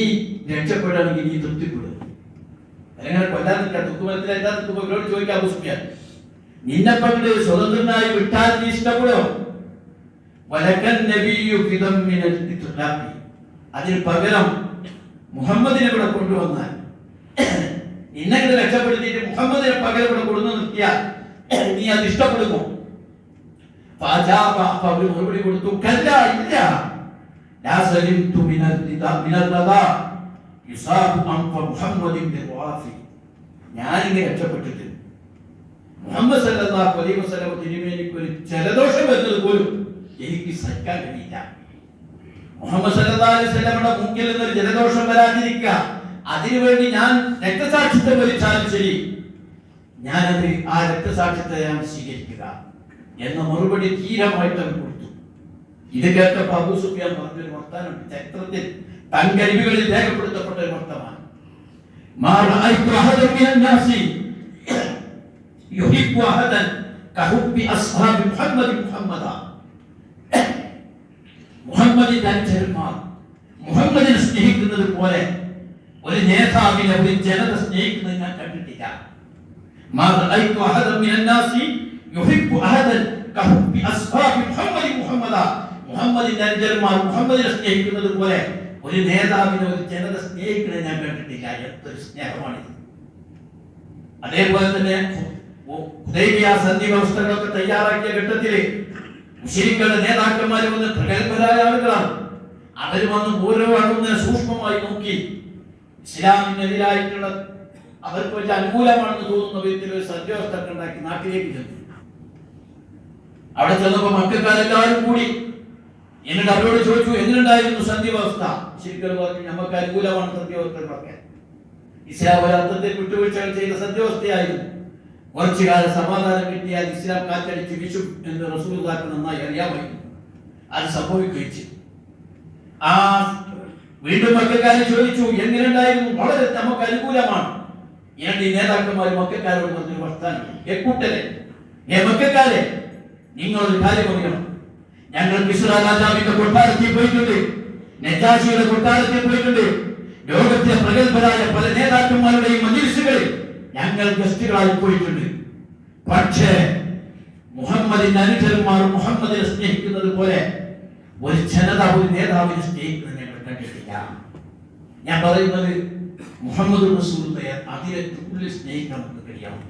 രക്ഷപ്പെടാണെങ്കിൽ നീ തൃപ്തിപ്പെടും. അങ്ങനെ കൊല്ലാൻ തുക്കുമലത്തിൽ എന്താ തുക്കുമലോട് ചോദിക്കാം അബൂ സുഫിയാൻ, നിന്നെ പണ്ട് സ്വതന്ത്രനായി വിട്ടാൽ നീ ഇഷ്ടപ്പെടോ? വലക്കൻ നബിയു ഫിദം മിനൽ ഇത്ലാഖി, അതിന് പകരം മുഹമ്മദിനെ ഇവിടെ കൊണ്ടുവന്നാൽ, നിന്നെ ഇവിടെ രക്ഷപ്പെടുത്തിയിട്ട് മുഹമ്മദിനെ പകരം ഇവിടെ കൊണ്ടു നിർത്തിയാൽ നീ അത് ഇഷ്ടപ്പെടുമോ? അവർ മറുപടി കൊടുത്തു, കല്ല, ഇല്ല. ലാ സലിംതു മിനൽ റദാ യുസാബു അൻഫ മുഹമ്മദിൻ ബിറുആഫി, ഞാനിങ്ങനെ രക്ഷപ്പെട്ടിട്ട് മുഹമ്മദ് സല്ലല്ലാഹു അലൈഹി വസല്ലം തിരുമേനിക്ക് ഒരു ജലദോഷം വരുന്നത് പോലും എനിക്ക് സഹിക്കാൻ കഴിയില്ല. മുഹമ്മദ് സല്ലല്ലാഹു അലൈഹി വസല്ലമയുടെ മൂക്കിൽ നിന്നൊരു ജലദോഷം വരാതിരിക്കുക, അതിനുവേണ്ടി ഞാൻ രക്തസാക്ഷിത്വം വരിച്ചാലും ശരി, ഞാനത് ആ രക്തസാക്ഷിത്വത്തെ ഞാൻ സ്വീകരിക്കുക എന്ന മറുപടി ധീരമായിട്ട് അവർ കൊടുത്തു. ഇത് കേട്ടപ്പോൾ അബൂ സുഫിയാൻ പറഞ്ഞൊരു വർത്തമാനം ചരിത്രത്തിൽ തൻകരിവുകളിൽ രേഖപ്പെടുത്തപ്പെട്ട ഒരു വർത്തമാനം. മാ റഅയ്തു അഹദൻ മിനൻ നാസി യുഹിബ്ബു അഹദൻ കഹുബ്ബി അസ്ഹാബി മുഹമ്മദാ. മുഹമ്മദിന്റെ അനുചരന്മാർ മുഹമ്മദിനെ സ്നേഹിക്കുന്നത് പോലെ ഒരു നേതാവിനെ, ഒരു ജനത സ്നേഹിക്കുന്നത് ഞാൻ കണ്ടിട്ടില്ല. മാ റഅയ്തു അഹദൻ മിനൻ നാസി യുഹിബ്ബു അഹദൻ കഹുബ്ബി അസ്ഹാബി മുഹമ്മദാ. മുഹമ്മദിന്റെ അനുചരന്മാർ മുഹമ്മദിനെ സ്നേഹിക്കുന്നത് പോലെ ഒരു നേതാവിനെ, ഒരു ജനത സ്നേഹിക്കുന്നത് ഞാൻ കണ്ടിട്ടില്ല. എന്തൊരു സ്നേഹമാണിത്! അതേപോലെ തന്നെ ഹുദൈബിയ സന്ധി വ്യവസ്ഥകളൊക്കെ തയ്യാറാക്കിയ ഘട്ടത്തില് മുശ്രിക്കുകളുടെ നേതാക്കന്മാർ വന്ന് പ്രഗത്ഭരായ ആളുകളാണ്. അവർ വന്ന് ഓരോ അണുവിനെ സൂക്ഷ്മമായി നോക്കി ഇസ്ലാമിനെതിരായിട്ടുള്ള അവർക്ക് വലിയ അനുകൂലമാണെന്ന് തോന്നുന്ന വിധത്തിൽ ഒരു സന്ധ്യവസ്ഥ ഉണ്ടാക്കി നാട്ടിലേക്ക് ചെന്നു. അവിടെ ചെന്നപ്പോ മക്കാരെല്ലാവരും കൂടി എന്നിട്ട് അവരോട് ചോദിച്ചു, എങ്ങനെയുണ്ടായിരുന്നു സന്ധ്യവസ്ഥ? ശരിക്കും പറഞ്ഞു, നമുക്ക് അനുകൂലമാണ് സന്ധ്യവസ്ഥകളൊക്കെ. ഇസ്ലാം ഒരർത്ഥത്തിൽ വിട്ടുവീഴ്ചകൾ ചെയ്ത സന്ധ്യവസ്ഥയായിരുന്നു. കുറച്ചു കാലം സമാധാനം കിട്ടിയാൽ ഇസ്ലാം കാറ്റടിച്ച് വീശും എന്ന് റസൂലുള്ളാഹിക്ക് നന്നായി അറിയാമായിരുന്നു. അത് സംഭവിക്കുകയും ചെയ്തു. ആ വീണ്ടും മക്കാരെ ചോദിച്ചു, എങ്ങനെയുണ്ടായിരുന്നു? വളരെ നമുക്ക് അനുകൂലമാണ്. എന്നിട്ട് ഈ നേതാക്കന്മാർ മക്കാരോട് പറഞ്ഞൊരു വർത്താനം, എക്കൂട്ടരെ, മക്കാരെ, നിങ്ങളൊരു കാര്യം അറിയണം. ഞങ്ങൾ മിസ്ര രാജാവിന്റെ കൊട്ടാരത്തിൽ പോയിട്ടുണ്ട്, നജാശിയുടെ കൊട്ടാരത്തിൽ പോയിട്ടുണ്ട്. ലോകത്തിലെ പ്രഗത്ഭരായ പല നേതാക്കന്മാരുടെയും മജ്‌ലിസുകളിൽ ഞങ്ങൾ ഗസ്റ്റുകളായി പോയിട്ടുണ്ട്. പക്ഷേ മുഹമ്മദിന്റെ അനുചരന്മാർ മുഹമ്മദിനെ സ്നേഹിക്കുന്നത് പോലെ ഒരു ജനത ഒരു നേതാവിനെ സ്നേഹിക്കുന്നത് ഞങ്ങൾ കണ്ടിട്ടില്ല. ഞാൻ പറയുന്നത് മുഹമ്മദ് റസൂലുള്ളാഹിയെ അതിലെ കൂടുതൽ സ്നേഹിക്കാൻ നമുക്ക് കഴിയണം.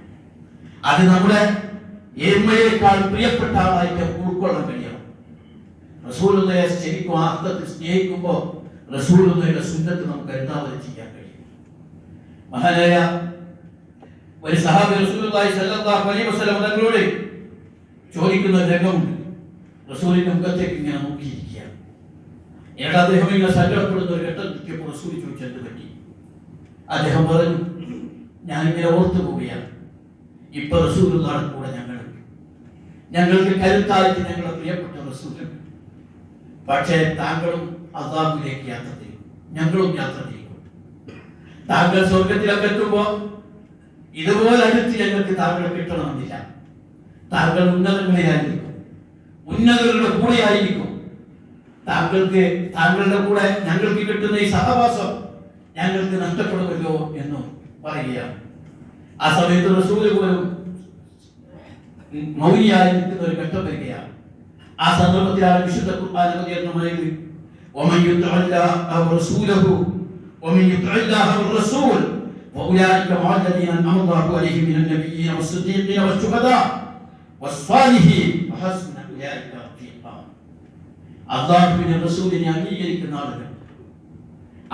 അത് നമ്മുടെ ഏമ്മയേക്കാൾ പ്രിയപ്പെട്ട ആളായിട്ട് ഉൾക്കൊള്ളാൻ കഴിയണം. റസൂലുള്ളാഹിയെ ശരിക്കും അർത്ഥത്തിൽ സ്നേഹിക്കുമ്പോൾ റസൂലുള്ളാഹിയുടെ സുന്നത്ത് നമുക്ക് എല്ലാവരും ചെയ്യാൻ കഴിയും. മഹാനായ ഒരു സഹാബി റസൂലുള്ളാഹി സ്വല്ലല്ലാഹു അലൈഹി വസല്ലം തങ്ങളോട് ചോദിക്കുന്ന രംഗമുണ്ട്. റസൂലിന്റെ മുഖത്തേക്ക് ഇങ്ങനെ നോക്കിയിരിക്കുകയാണ്. എന്നിട്ട് അദ്ദേഹം ഇങ്ങനെ സങ്കടപ്പെടുന്ന ഒരു ഘട്ടം എത്തിയപ്പോൾ റസൂൽ ചോദിച്ചു, എന്ത് പറ്റി? അദ്ദേഹം പറഞ്ഞു, ഞാനിങ്ങനെ ഓർത്തു പോവുകയാണ്, ഇപ്പൊ റസൂലുള്ളാഹിയുടെ കൂടെ ഞങ്ങൾക്ക് കരുത്തായിട്ട് ഞങ്ങളുടെ പ്രിയപ്പെട്ട റസൂലുണ്ട്. പക്ഷേ താങ്കളും അല്ലാഹുവിലേക്ക് യാത്ര ചെയ്യും, ഞങ്ങളും യാത്ര ചെയ്യും. താങ്കൾ സ്വർഗത്തിലൊക്കെ എത്തുമ്പോ ഇതുപോലെ അടുത്ത് ഞങ്ങൾക്ക് താങ്കളെ കിട്ടണമെന്നില്ല. താങ്കൾ ഉന്നതങ്ങളിലായിരിക്കും, ഉന്നതരുടെ കൂടെ ആയിരിക്കും. താങ്കളുടെ കൂടെ ഞങ്ങൾക്ക് കിട്ടുന്ന ഈ സഹവാസം ഞങ്ങൾക്ക് നഷ്ടപ്പെടുമല്ലോ എന്ന് പറയുകയാണ്. ആ സമയത്ത് റസൂല് പോലും മൗനിയായി നിൽക്കുന്ന ഒരു ഘട്ടം വരികയാണ്. ആ സന്ദർഭത്തിലാണ് വിശുദ്ധ ഖുർആൻ അവതീർണമായത്. വമൻ യുതഅല്ലാഹു വറസൂലഹു വമൻ യുതഅല്ലാഹു വറസൂൽ വഉലൈക മഅല്ലദീന അൻഅമല്ലാഹു അലൈഹിം മിനൻ നബിയ്യീന വസ്സദീഖീന വശുഹദാ വസ്സാലിഹീൻ വഹസ്ന ഉലൈക റഫീഖാ. അല്ലാഹുവിന്റെ റസൂലിനെ അംഗീകരിക്കുന്ന ആളുകൾ,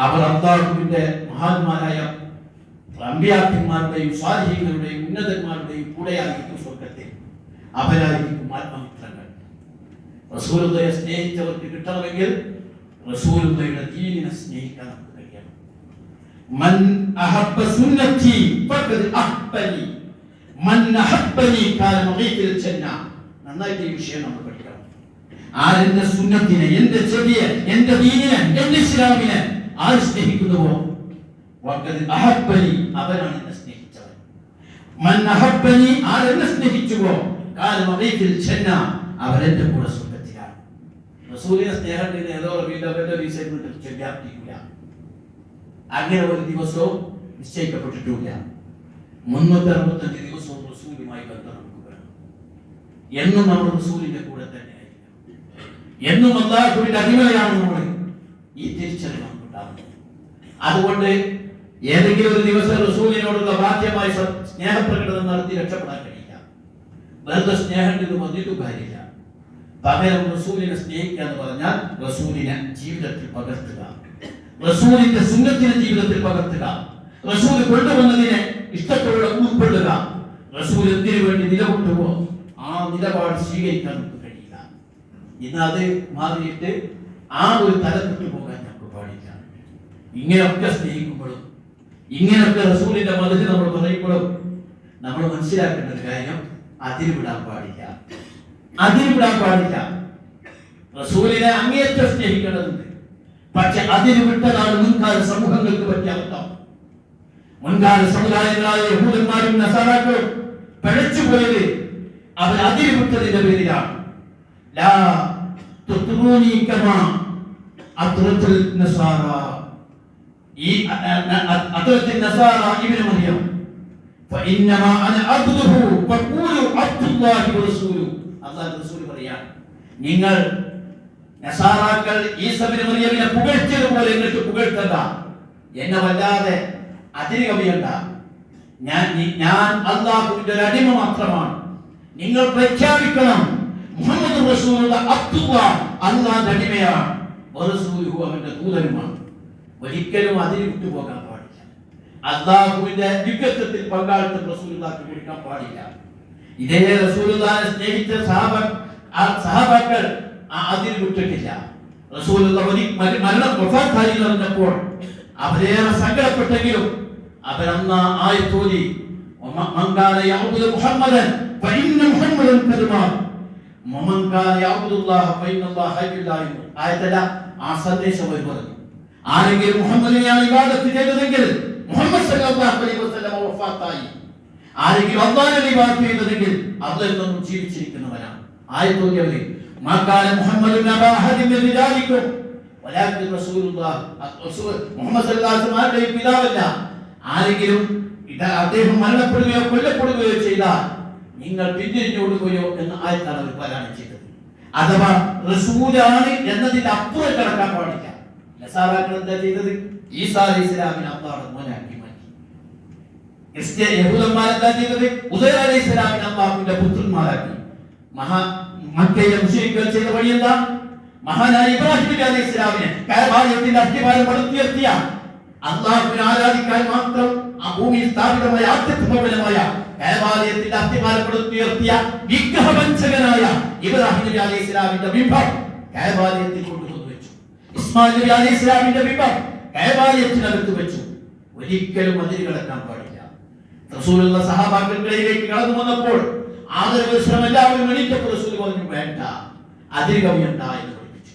അവർ അല്ലാഹുവിന്റെ മഹാന്മാരായ അമ്പിയാക്കന്മാരുടെയും സ്വാലിഹീങ്ങളുടെയും ഉന്നതന്മാരുടെയും കൂടെയായിരിക്കും സ്വർഗ്ഗത്തിൽ. അവരായിരിക്കും ആത്മമിത്രങ്ങൾ. റസൂലുള്ളാഹിയെ സ്നേഹിച്ചവർക്ക് കിട്ടണമെങ്കിൽ റസൂലുള്ളാഹിയുടെ ദീനിനെ സ്നേഹിക്കാൻ നമുക്ക് കഴിയണം. മൻ അഹബ്ബ സുന്നതി ഫഖദ് അഹബ്ബനി മൻ അഹബ്ബനി കാന മഗീഫിൽ ജന്ന. നന്നായിട്ട് ഈ വിഷയം നമ്മൾ പഠിക്കണം. ആരെന്റെ സുന്നത്തിനെ, എന്റെ ചെവിയെ, എന്റെ ദീനിനെ, എന്റെ ഇസ്ലാമിനെ ആര് സ്നേഹിക്കുന്നുവോ അവനാണ് എന്നെ സ്നേഹിച്ചവൻ. മൻ അഹബ്ബനി, ആരെന്നെ സ്നേഹിച്ചുവോ അവരെന്റെ കൂടെ സ്വർഗ്ഗത്തിലാണ്. റസൂലിനെ സ്നേഹം ഏതോ അങ്ങനെ ഒരു ദിവസവും നിശ്ചയിക്കപ്പെട്ടിട്ടില്ല. 365 ദിവസവും റസൂലുമായി ബന്ധം നമുക്ക് വേണം. എന്നും നമ്മൾ റസൂലിന്റെ കൂടെ തന്നെ ആയിരിക്കണം. എന്നും അല്ലാഹുവിന്റെ അടിമയാണ് നമ്മൾ. ഈ തിരിച്ചറിവ് നമുക്കുണ്ടാകും. അതുകൊണ്ട് ഏതെങ്കിലും ഒരു ദിവസം റസൂലിനോടുള്ള ബാധ്യമായി സ്നേഹപ്രകടനം നടത്തി രക്ഷപ്പെടാൻ കഴിയില്ല. വെറുതെ സ്നേഹം ഇത് വന്നിട്ടും കാര്യമില്ല. പകരം റസൂലിനെ സ്നേഹിക്കുക എന്ന് പറഞ്ഞാൽ റസൂലിനെ ജീവിതത്തിൽ പകർത്തുക, റസൂലിന്റെ സുന്നത്തിനെ ജീവിതത്തിൽ പകർത്തുക, റസൂൽ കൊണ്ടുവന്നതിനെ ഇഷ്ടത്തോടെ ഉൾക്കൊള്ളുക. റസൂൽ എന്തിനു വേണ്ടി നിലകൊണ്ടുവോ ആ നിലപാട് സ്വീകരിക്കാൻ നമുക്ക് കഴിയില്ല. ഇന്ന് അത് മാറിയിട്ട് ആ ഒരു തലം വിട്ടുപോകാൻ നമുക്ക് പാടില്ല. ഇങ്ങനെയൊക്കെ സ്നേഹിക്കുമ്പോഴും ഇങ്ങനെയൊക്കെ റസൂലിന്റെ മതത്തിൽ നമ്മൾ പറയുമ്പോഴും നമ്മൾ മനസ്സിലാക്കേണ്ട ഒരു കാര്യം, അതിരുവിടാൻ പാടില്ല. അതിരുവിടാൻ പാടില്ല. റസൂലിനെ അങ്ങേയറ്റം സ്നേഹിക്കേണ്ടതുണ്ട്. പക്ഷെ അതിന് വിട്ടതാണ് മുൻകാല സമൂഹങ്ങൾക്ക് പറ്റിയ അർത്ഥം. മുൻകാല സമുദായങ്ങളായ യഹൂദന്മാരും നസാറാക്കളും പിഴച്ചുപോയത് അവർ അതിര് വിട്ടതിന്റെ പേരിലാണ്. ലാ തുത്റൂനി കമാ അത്റത്തുൽ നസാറ, ഈ അത്റത്തുൽ നസാറ ഇബ്നു മറിയം ഫഇന്നമാ അന അബ്ദുഹു ഫഖൂലു അബ്ദുല്ലാഹി വറസൂലു. അല്ലാഹുവിന്റെ റസൂൽ പറയാണ്, നിങ്ങൾ നസാറാക്കൾ ഈസാ ഇബ്നു മറിയമിനെ പുകഴ്ത്തിയതുപോലെ എന്നിട്ട് പുകഴ്ത്തണ്ട, എന്നെ വല്ലാതെ അതിര് കവിയണ്ട. ഞാൻ അല്ലാഹുവിന്റെ ഒരു അടിമ മാത്രമാണ്. നിങ്ങൾ പ്രഖ്യാപിക്കണം മുഹമ്മദ് റസൂലുള്ള അബ്ദുല്ലാഹ് അല്ലാഹുവിന്റെ അടിമയാണ്, വറസൂലുഹു അവന്റെ ദൂതനുമാണ്. ഒരിക്കലും അതിര് വിട്ടുപോകാൻ പാടില്ല. അല്ലാഹുവിന്റെ വിഗ്രഹത്തിൽ പങ്കാളിത്തം റസൂലുള്ളാഹിക്ക് കൊടുക്കാൻ പാടില്ല. ഇതേ റസൂലുള്ളാഹിനെ സ്നേഹിച്ച സഹാബാക്കൾ അതിര് വിട്ടിട്ടില്ല. റസൂലുള്ളാഹി വഫാത്തായി നടന്നപ്പോൾ അവരേറെ സങ്കടപ്പെട്ടെങ്കിലും അവരന്ന് ആയത്തോതി മങ്കാന യഅബുദു മുഹമ്മദൻ ഫഇന്ന മുഹമ്മദൻ ഖദമാ മങ്കാന യഅബുദുല്ലാഹ ഫഇന്നല്ലാഹ ഹയ്യുൽ ലാ യമൂത്ത്. ആയതല്ല ആ സന്ദേശം അവർ പറഞ്ഞു, ആരെങ്കിലും മുഹമ്മദിനെയാണ് ഇബാദത്ത് ചെയ്തതെങ്കിൽ മുഹമ്മദ് സല്ലല്ലാഹു അലൈഹി വസല്ലം വഫാത്തായി. ആരെങ്കിലും അല്ലാഹുവിനെ ഇബാദത്ത് ചെയ്തതെങ്കിൽ അല്ലാഹു എന്നും ജീവിച്ചിരിക്കുന്നവനാണ്. ആയത്തോതിയവരെ മങ്കാന മുഹമ്മദുൻ അബാ അഹദിൻ മിൻ റിജാലിക്കും വലാകിൻ റസൂലുള്ളാഹ്, മുഹമ്മദ് സല്ലല്ലാഹു അലൈഹി വസല്ലം പിതാവല്ല. ആരെങ്കിലും അദ്ദേഹം മരണപ്പെടുകയോ കൊല്ലപ്പെടുകയോ ചെയ്താൽ നിങ്ങൾ പിന്തിരിഞ്ഞു കൊടുക്കുകയോ എന്ന ആയത്താണ് അവർ പാരായണം ചെയ്തത്. അഥവാ റസൂലാണ് എന്നതിന്റെ അപ്പുറം കടക്കാൻ പാടില്ല. നസാറാക്കൾ എന്താ ചെയ്തത്? ഈസാ അലൈഹിസ്സലാമിനെ അല്ലാഹുവിന്റെ മോനാക്കി മാറ്റി. യഹൂദന്മാരെന്താ ചെയ്തത്? ഉസൈർ അലൈഹിസ്സലാമിനെ അല്ലാഹുവിന്റെ പുത്രന്മാരാക്കി. മക്കയിലെ മുശ്രിക്കുകൾ ചെയ്ത വഴി എന്താ? മഹാനായ ഇബ്രാഹിം നബി അലൈഹിസ്സലാമിനെ കഅബയുടെ അസ്ഥിവാരം പടുത്തുയർത്തിയ, അല്ലാഹുവിനെ ആരാധിക്കാൻ മാത്രം ആ ഭൂമിയിൽ സ്ഥാപിതമായ ആത്മഭവനമായ കഅബയുടെ അസ്ഥിവാരം പടുത്തുയർത്തിയ വിഗ്രഹവഞ്ചകനായ ഇബ്രാഹിം നബി അലൈഹിസ്സലാമിന്റെ ബിംബം കഅബയിൽ കൊണ്ടുവന്നു വെച്ചു. ഇസ്മായിൽ നബി അലൈഹിസ്സലാമിന്റെ ബിംബം കഅബയിനകത്ത് വെച്ചു. ഒരിക്കലും അതിര് കടക്കാൻ പാടില്ല. റസൂലുള്ള സഹാബാക്കളിലേക്ക് കടന്നു വന്നപ്പോൾ ആദരവ് ശ്രമം എല്ലാവരും എണീറ്റപ്പോൾ റസൂൽ പറഞ്ഞു, വേണ്ട, അതിര് കവിയണ്ട എന്ന് പഠിപ്പിച്ചു.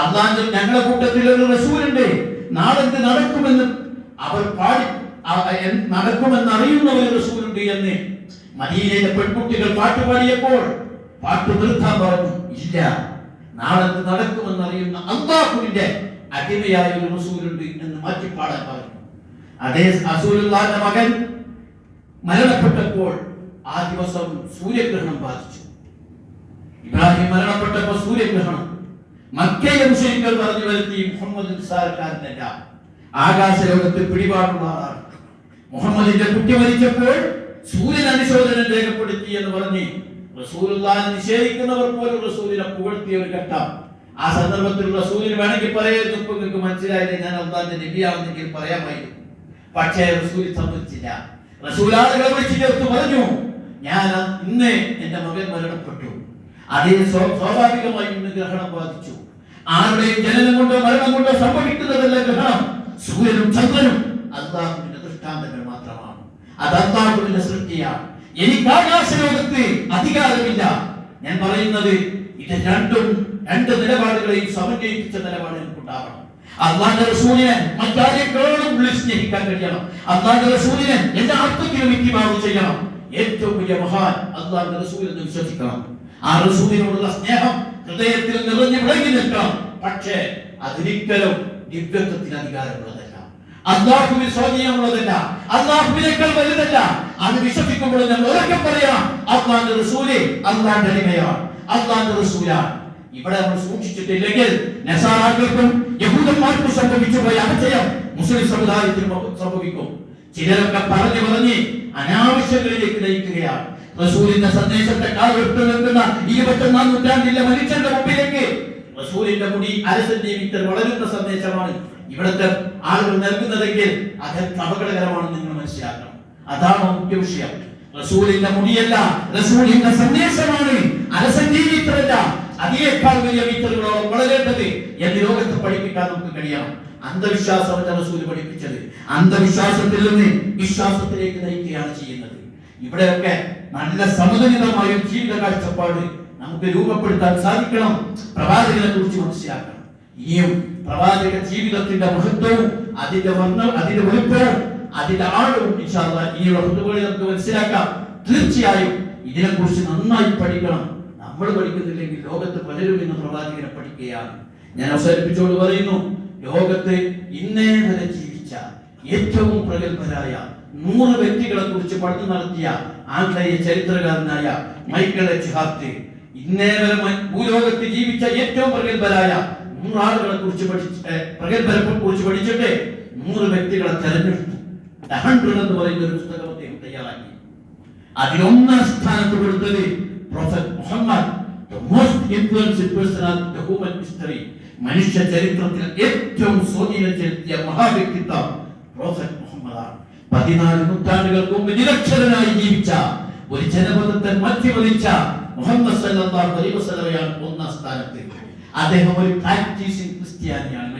അല്ലാഹു ഞങ്ങളുടെ കൂട്ടത്തിൽ ഒരു റസൂലുണ്ട്, നാളെ നടക്കുമെന്ന് അവർ നടക്കുമെന്ന് അറിയുന്ന ഒരു റസൂലുണ്ട് എന്ന് മദീനയിലെ പെൺകുട്ടികൾ പാട്ടുപാടിയപ്പോൾ പാട്ട് നിർത്താൻ പറഞ്ഞു. ഇല്ല, നാളെ നടക്കുമെന്ന് അറിയുന്ന അല്ലാഹുവിന്റെ അടിമയായ ഒരു റസൂലുണ്ട് എന്ന് മാറ്റിപ്പാടാൻ പറഞ്ഞു. അതേ റസൂലുള്ളാഹിന്റെ മകൻ മരണപ്പെട്ടപ്പോൾ ആ ദിവസം സൂര്യഗ്രഹണം ബാധിച്ചു. ഇബ്രാഹിം മരണപ്പെട്ടപ്പോൾ സൂര്യഗ്രഹണം. മക്കയിലെ മുശ്രിക്കുകൾ പറഞ്ഞു വരുത്തി, മുഹമ്മദ് നിസ്സാരക്കാരനല്ല, ആകാശ ലോകത്ത് പിടിപാടുള്ള ആളാണ്. മുഹമ്മദിന്റെ കുട്ടി മരിച്ചപ്പോൾ സൂര്യൻ അനുശോചനം രേഖപ്പെടുത്തി എന്ന് പറഞ്ഞ് റസൂലുള്ളാഹിനെ നിഷേധിക്കുന്നവർ പോലും റസൂലിനെ പുകഴ്ത്തിയ ഒരു ഘട്ടം. ആ സന്ദർഭത്തിൽ റസൂലിന് വേണമെങ്കിൽ പറയായിരുന്നു, ഇപ്പൊ നിങ്ങൾക്ക് മനസ്സിലായില്ലേ ഞാൻ അല്ലാഹുവിന്റെ നബിയാണെന്നെങ്കിൽ പറയാമായിരുന്നു. പക്ഷേ റസൂൽ സമ്മതിച്ചില്ല. റസൂൽ ആളുകളെ വിളിച്ചു ചേർത്ത് പറഞ്ഞു, ഞാൻ ഇന്ന് എന്റെ മകൻ മരണപ്പെട്ടു. അതേ സ്വാഭാവികമായി ഇന്ന് ഗ്രഹണം ബാധിച്ചു. ആരുടെയും ജനനം കൊണ്ടോ മരണം കൊണ്ടോ സംഭവിക്കുന്നതല്ല ഗ്രഹണം. സൂര്യനും ചന്ദ്രനും അല്ലാഹുവിന്റെ ദൃഷ്ടാന്തങ്ങൾ മാത്രമാണ്. അത് അല്ലാഹുവിന്റെ സൃഷ്ടിയാണ്. എനിക്ക് ആകാശലോകത്ത് അധികാരമില്ല. ഞാൻ പറയുന്നത് ഇത് രണ്ട് നിലപാടുകളെയും സമന്വയിപ്പിച്ച നിലപാട് നമുക്കുണ്ടാവണം. അള്ളാഹുവിന്റെ റസൂലിനെ മറ്റാരെക്കാളും സ്നേഹിക്കാൻ കഴിയണം. അള്ളാഹുവിന്റെ റസൂലിനെ എല്ലാ അർത്ഥത്തിലും ഇത്തിബാഅ് ചെയ്യണം. ഏറ്റവും വലിയ മഹാൻ അള്ളാഹുവിന്റെ റസൂൽ എന്ന് വിശ്വസിക്കണം. ആ റസൂലിനോടുള്ള സ്നേഹം ഹൃദയത്തിൽ നിറഞ്ഞു വിളങ്ങി നിൽക്കണം. പക്ഷേ അതിരിക്കലും ദിവ്യത്വത്തിന് അധികാരമുള്ളതല്ല, അള്ളാഹുവിന് സ്വാധീനമുള്ളതല്ല, അള്ളാഹുവിനേക്കാൾ വലുതല്ല. അത് വിശ്വസിക്കുമ്പോൾ നമ്മൾ ഉറക്കെ പറയാം, അള്ളാഹുവിന്റെ റസൂല് അള്ളാഹുവിന്റെ അടിമയാണ്, അള്ളാഹുവിന്റെ റസൂലാണ്. ഇവിടെ നമ്മൾ സൂക്ഷിച്ചിട്ടില്ലെങ്കിൽ നസാറാക്കൾക്കും യഹൂദന്മാർക്കും സംഭവിച്ചു പോയ അപജയം മുസ്ലിം സമുദായത്തിന് സംഭവിക്കും. ചിലരൊക്കെ പറഞ്ഞ് അനാവശ്യങ്ങളിലേക്ക് നയിക്കുകയാണ്. റസൂലിന്റെ സന്ദേശത്തെ കാലെടുത്ത് നിൽക്കുന്ന 21-ാം നൂറ്റാണ്ടിലെ മനുഷ്യന്റെ മുമ്പിലേക്ക് റസൂലിന്റെ മുടി അരസഞ്ജീവിക്കൽ വളരുന്ന സന്ദേശമാണ് ഇവിടുത്തെ ആളുകൾ നൽകുന്നതെങ്കിൽ അത് അപകടകരമാണെന്ന് നിങ്ങൾ മനസ്സിലാക്കണം. അതാണ് മുഖ്യ വിഷയം. റസൂലിന്റെ മുടിയല്ല, റസൂലിന്റെ സന്ദേശമാണ് അരസഞ്ജീവിക്കലല്ല. അതിനേക്കാൾ വലിയ മീറ്ററുകളോളം വളരേണ്ടത് എന്ന് ലോകത്ത് പഠിപ്പിക്കാൻ നമുക്ക് കഴിയണം. അന്ധവിശ്വാസമല്ല റസൂൽ പഠിപ്പിച്ചത്. അന്ധവിശ്വാസത്തിൽ നിന്ന് വിശ്വാസത്തിലേക്ക് നയിക്കുകയാണ് ചെയ്യുന്നത്. ഇവിടെയൊക്കെ നല്ല സമതുലിതമായ ജീവിത കാഴ്ചപ്പാട് നമുക്ക് രൂപപ്പെടുത്താൻ സാധിക്കണം. പ്രവാചകനെ കുറിച്ച് മനസ്സിലാക്കണം. ഇനിയും പ്രവാചക ജീവിതത്തിന്റെ മഹത്വവും അതിന്റെ വലുപ്പവും അതിന്റെ ആഴവും ഇൻഷാ അല്ലാഹ് ഇനിയുള്ള ഹുതുബകളിൽ നമുക്ക് മനസ്സിലാക്കാം. തീർച്ചയായും ഇതിനെക്കുറിച്ച് നന്നായി പഠിക്കണം. നമ്മൾ പഠിക്കുന്നില്ലെങ്കിൽ ലോകത്ത് പലരും ഇന്ന് പ്രവാചകനെ പഠിക്കുകയാണ്. ഞാൻ അവസാനിപ്പിച്ചോട് പറയുന്നു, ലോകത്ത് ഇന്നേ വരെ ജീവിച്ച ഏറ്റവും പ്രഗത്ഭരായ 100 വ്യക്തികളെ കുറിച്ച് പഠനം നടത്തിയ ആംഗ്ലേയ ചരിത്രകാരനായ മൈക്കൽ എച്ച് ഹാർട്ട് ഇന്നേ വരെ ഭൂലോകത്ത് ജീവിച്ച ഏറ്റവും പ്രഗത്ഭരായ 100 ആളുകളെ കുറിച്ച് പഠിച്ചിട്ട് 100 വ്യക്തികളെ തെരഞ്ഞെടുത്തു. 100 എന്ന് പറയുന്ന ഒരു പുസ്തകം അദ്ദേഹം തയ്യാറാക്കി. അതിലൊന്നാം സ്ഥാനത്ത് കൊടുത്തത് prophet Muhammad, the most influential person in the human history. മനുഷ്യ ചരിത്രത്തിൽ ഏറ്റവും സ്വാധീനം ചെലുത്തിയ മഹാവ്യക്തിത്വം പ്രൊഫറ്റ് മുഹമ്മദാണ്. 14 നൂറ്റാണ്ടുകൾക്ക് മുമ്പ് നിരക്ഷരനായി ജീവിച്ച ഒരു ജനപദത്തെ മധ്യമതിച്ച മുഹമ്മദ് സല്ലല്ലാഹു അലൈഹി വസല്ലമയാണ് ഒന്നാം സ്ഥാനത്ത്. അദ്ദേഹം ഒരു പ്രാക്ടീസിംഗ് ക്രിസ്ത്യാനിയാണ്.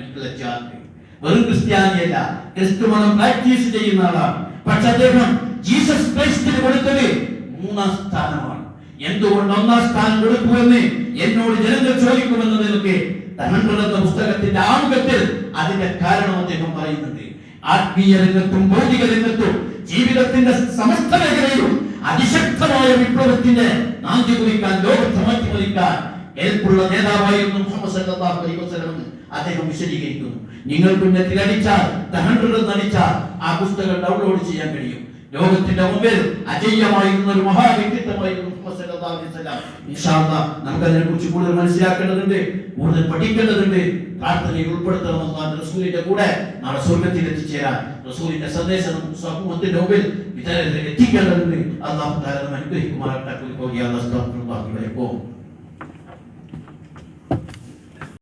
വെറും ക്രിസ്ത്യാനിയല്ല, ക്രിസ്തു മതം പ്രാക്ടീസ് ചെയ്യുന്ന ആളാണ്. പക്ഷെ അദ്ദേഹം ജീസസ് ക്രൈസ്റ്റിന് കൊടുത്തത് 3-ാം സ്ഥാനമാണ്. എന്തുകൊണ്ട് 1-ാം സ്ഥാനം കൊടുക്കുമെന്ന് എന്നോട് ജനങ്ങൾ ചോദിക്കുമെന്ന് നിനക്ക് എന്ന പുസ്തകത്തിന്റെ ആമുഖത്തിൽ അതിന്റെ കാരണം അദ്ദേഹം പറയുന്നുണ്ട്. ആത്മീയ രംഗത്തും ഭൗതിക രംഗത്തും ജീവിതത്തിന്റെ സമസ്ത മേഖലയിലും അതിശക്തമായ വിപ്ലവത്തിന്റെ നാന്ദി കുറിക്കാൻ, ലോകത്തെ മാറ്റിമറിക്കാൻ ഏൽപ്പുള്ള നേതാവായിരുന്നു മുഹമ്മദ് സല്ലല്ലാഹു അലൈഹി വസല്ലം. അദ്ദേഹം വിശദീകരിക്കുന്നു. നിങ്ങൾ നെറ്റിൽ അടിച്ചാൽ അടിച്ചാൽ ആ പുസ്തകം ഡൗൺലോഡ് ചെയ്യാൻ കഴിയും. ലോകത്തിന്റെ മുമ്പിൽ അജയ്യമായിരുന്ന ഒരു മഹാവ്യക്തിത്വമായിരുന്നു മുഹമ്മദ് സല്ലല്ലാഹു അലൈഹി വസല്ലം. ഇൻഷാ അല്ലാഹ് നമുക്ക് അതിനെക്കുറിച്ച് കൂടുതൽ മനസ്സിലാക്കേണ്ടതുണ്ട്, കൂടുതൽ പഠിക്കേണ്ടതുണ്ട്. പ്രാർത്ഥനയിൽ ഉൾപ്പെടുത്തണം. അല്ലാഹുവിന്റെ റസൂലിന്റെ കൂടെ നാളെ സ്വർഗ്ഗത്തിൽ എത്തിച്ചേരാൻ റസൂലിന്റെ സന്ദേശം സമൂഹത്തിന്റെ മുമ്പിൽ എത്തിക്കേണ്ടതുണ്ട്. അല്ലാഹു തആല അനുഗ്രഹിക്കുമാറാകട്ടെ.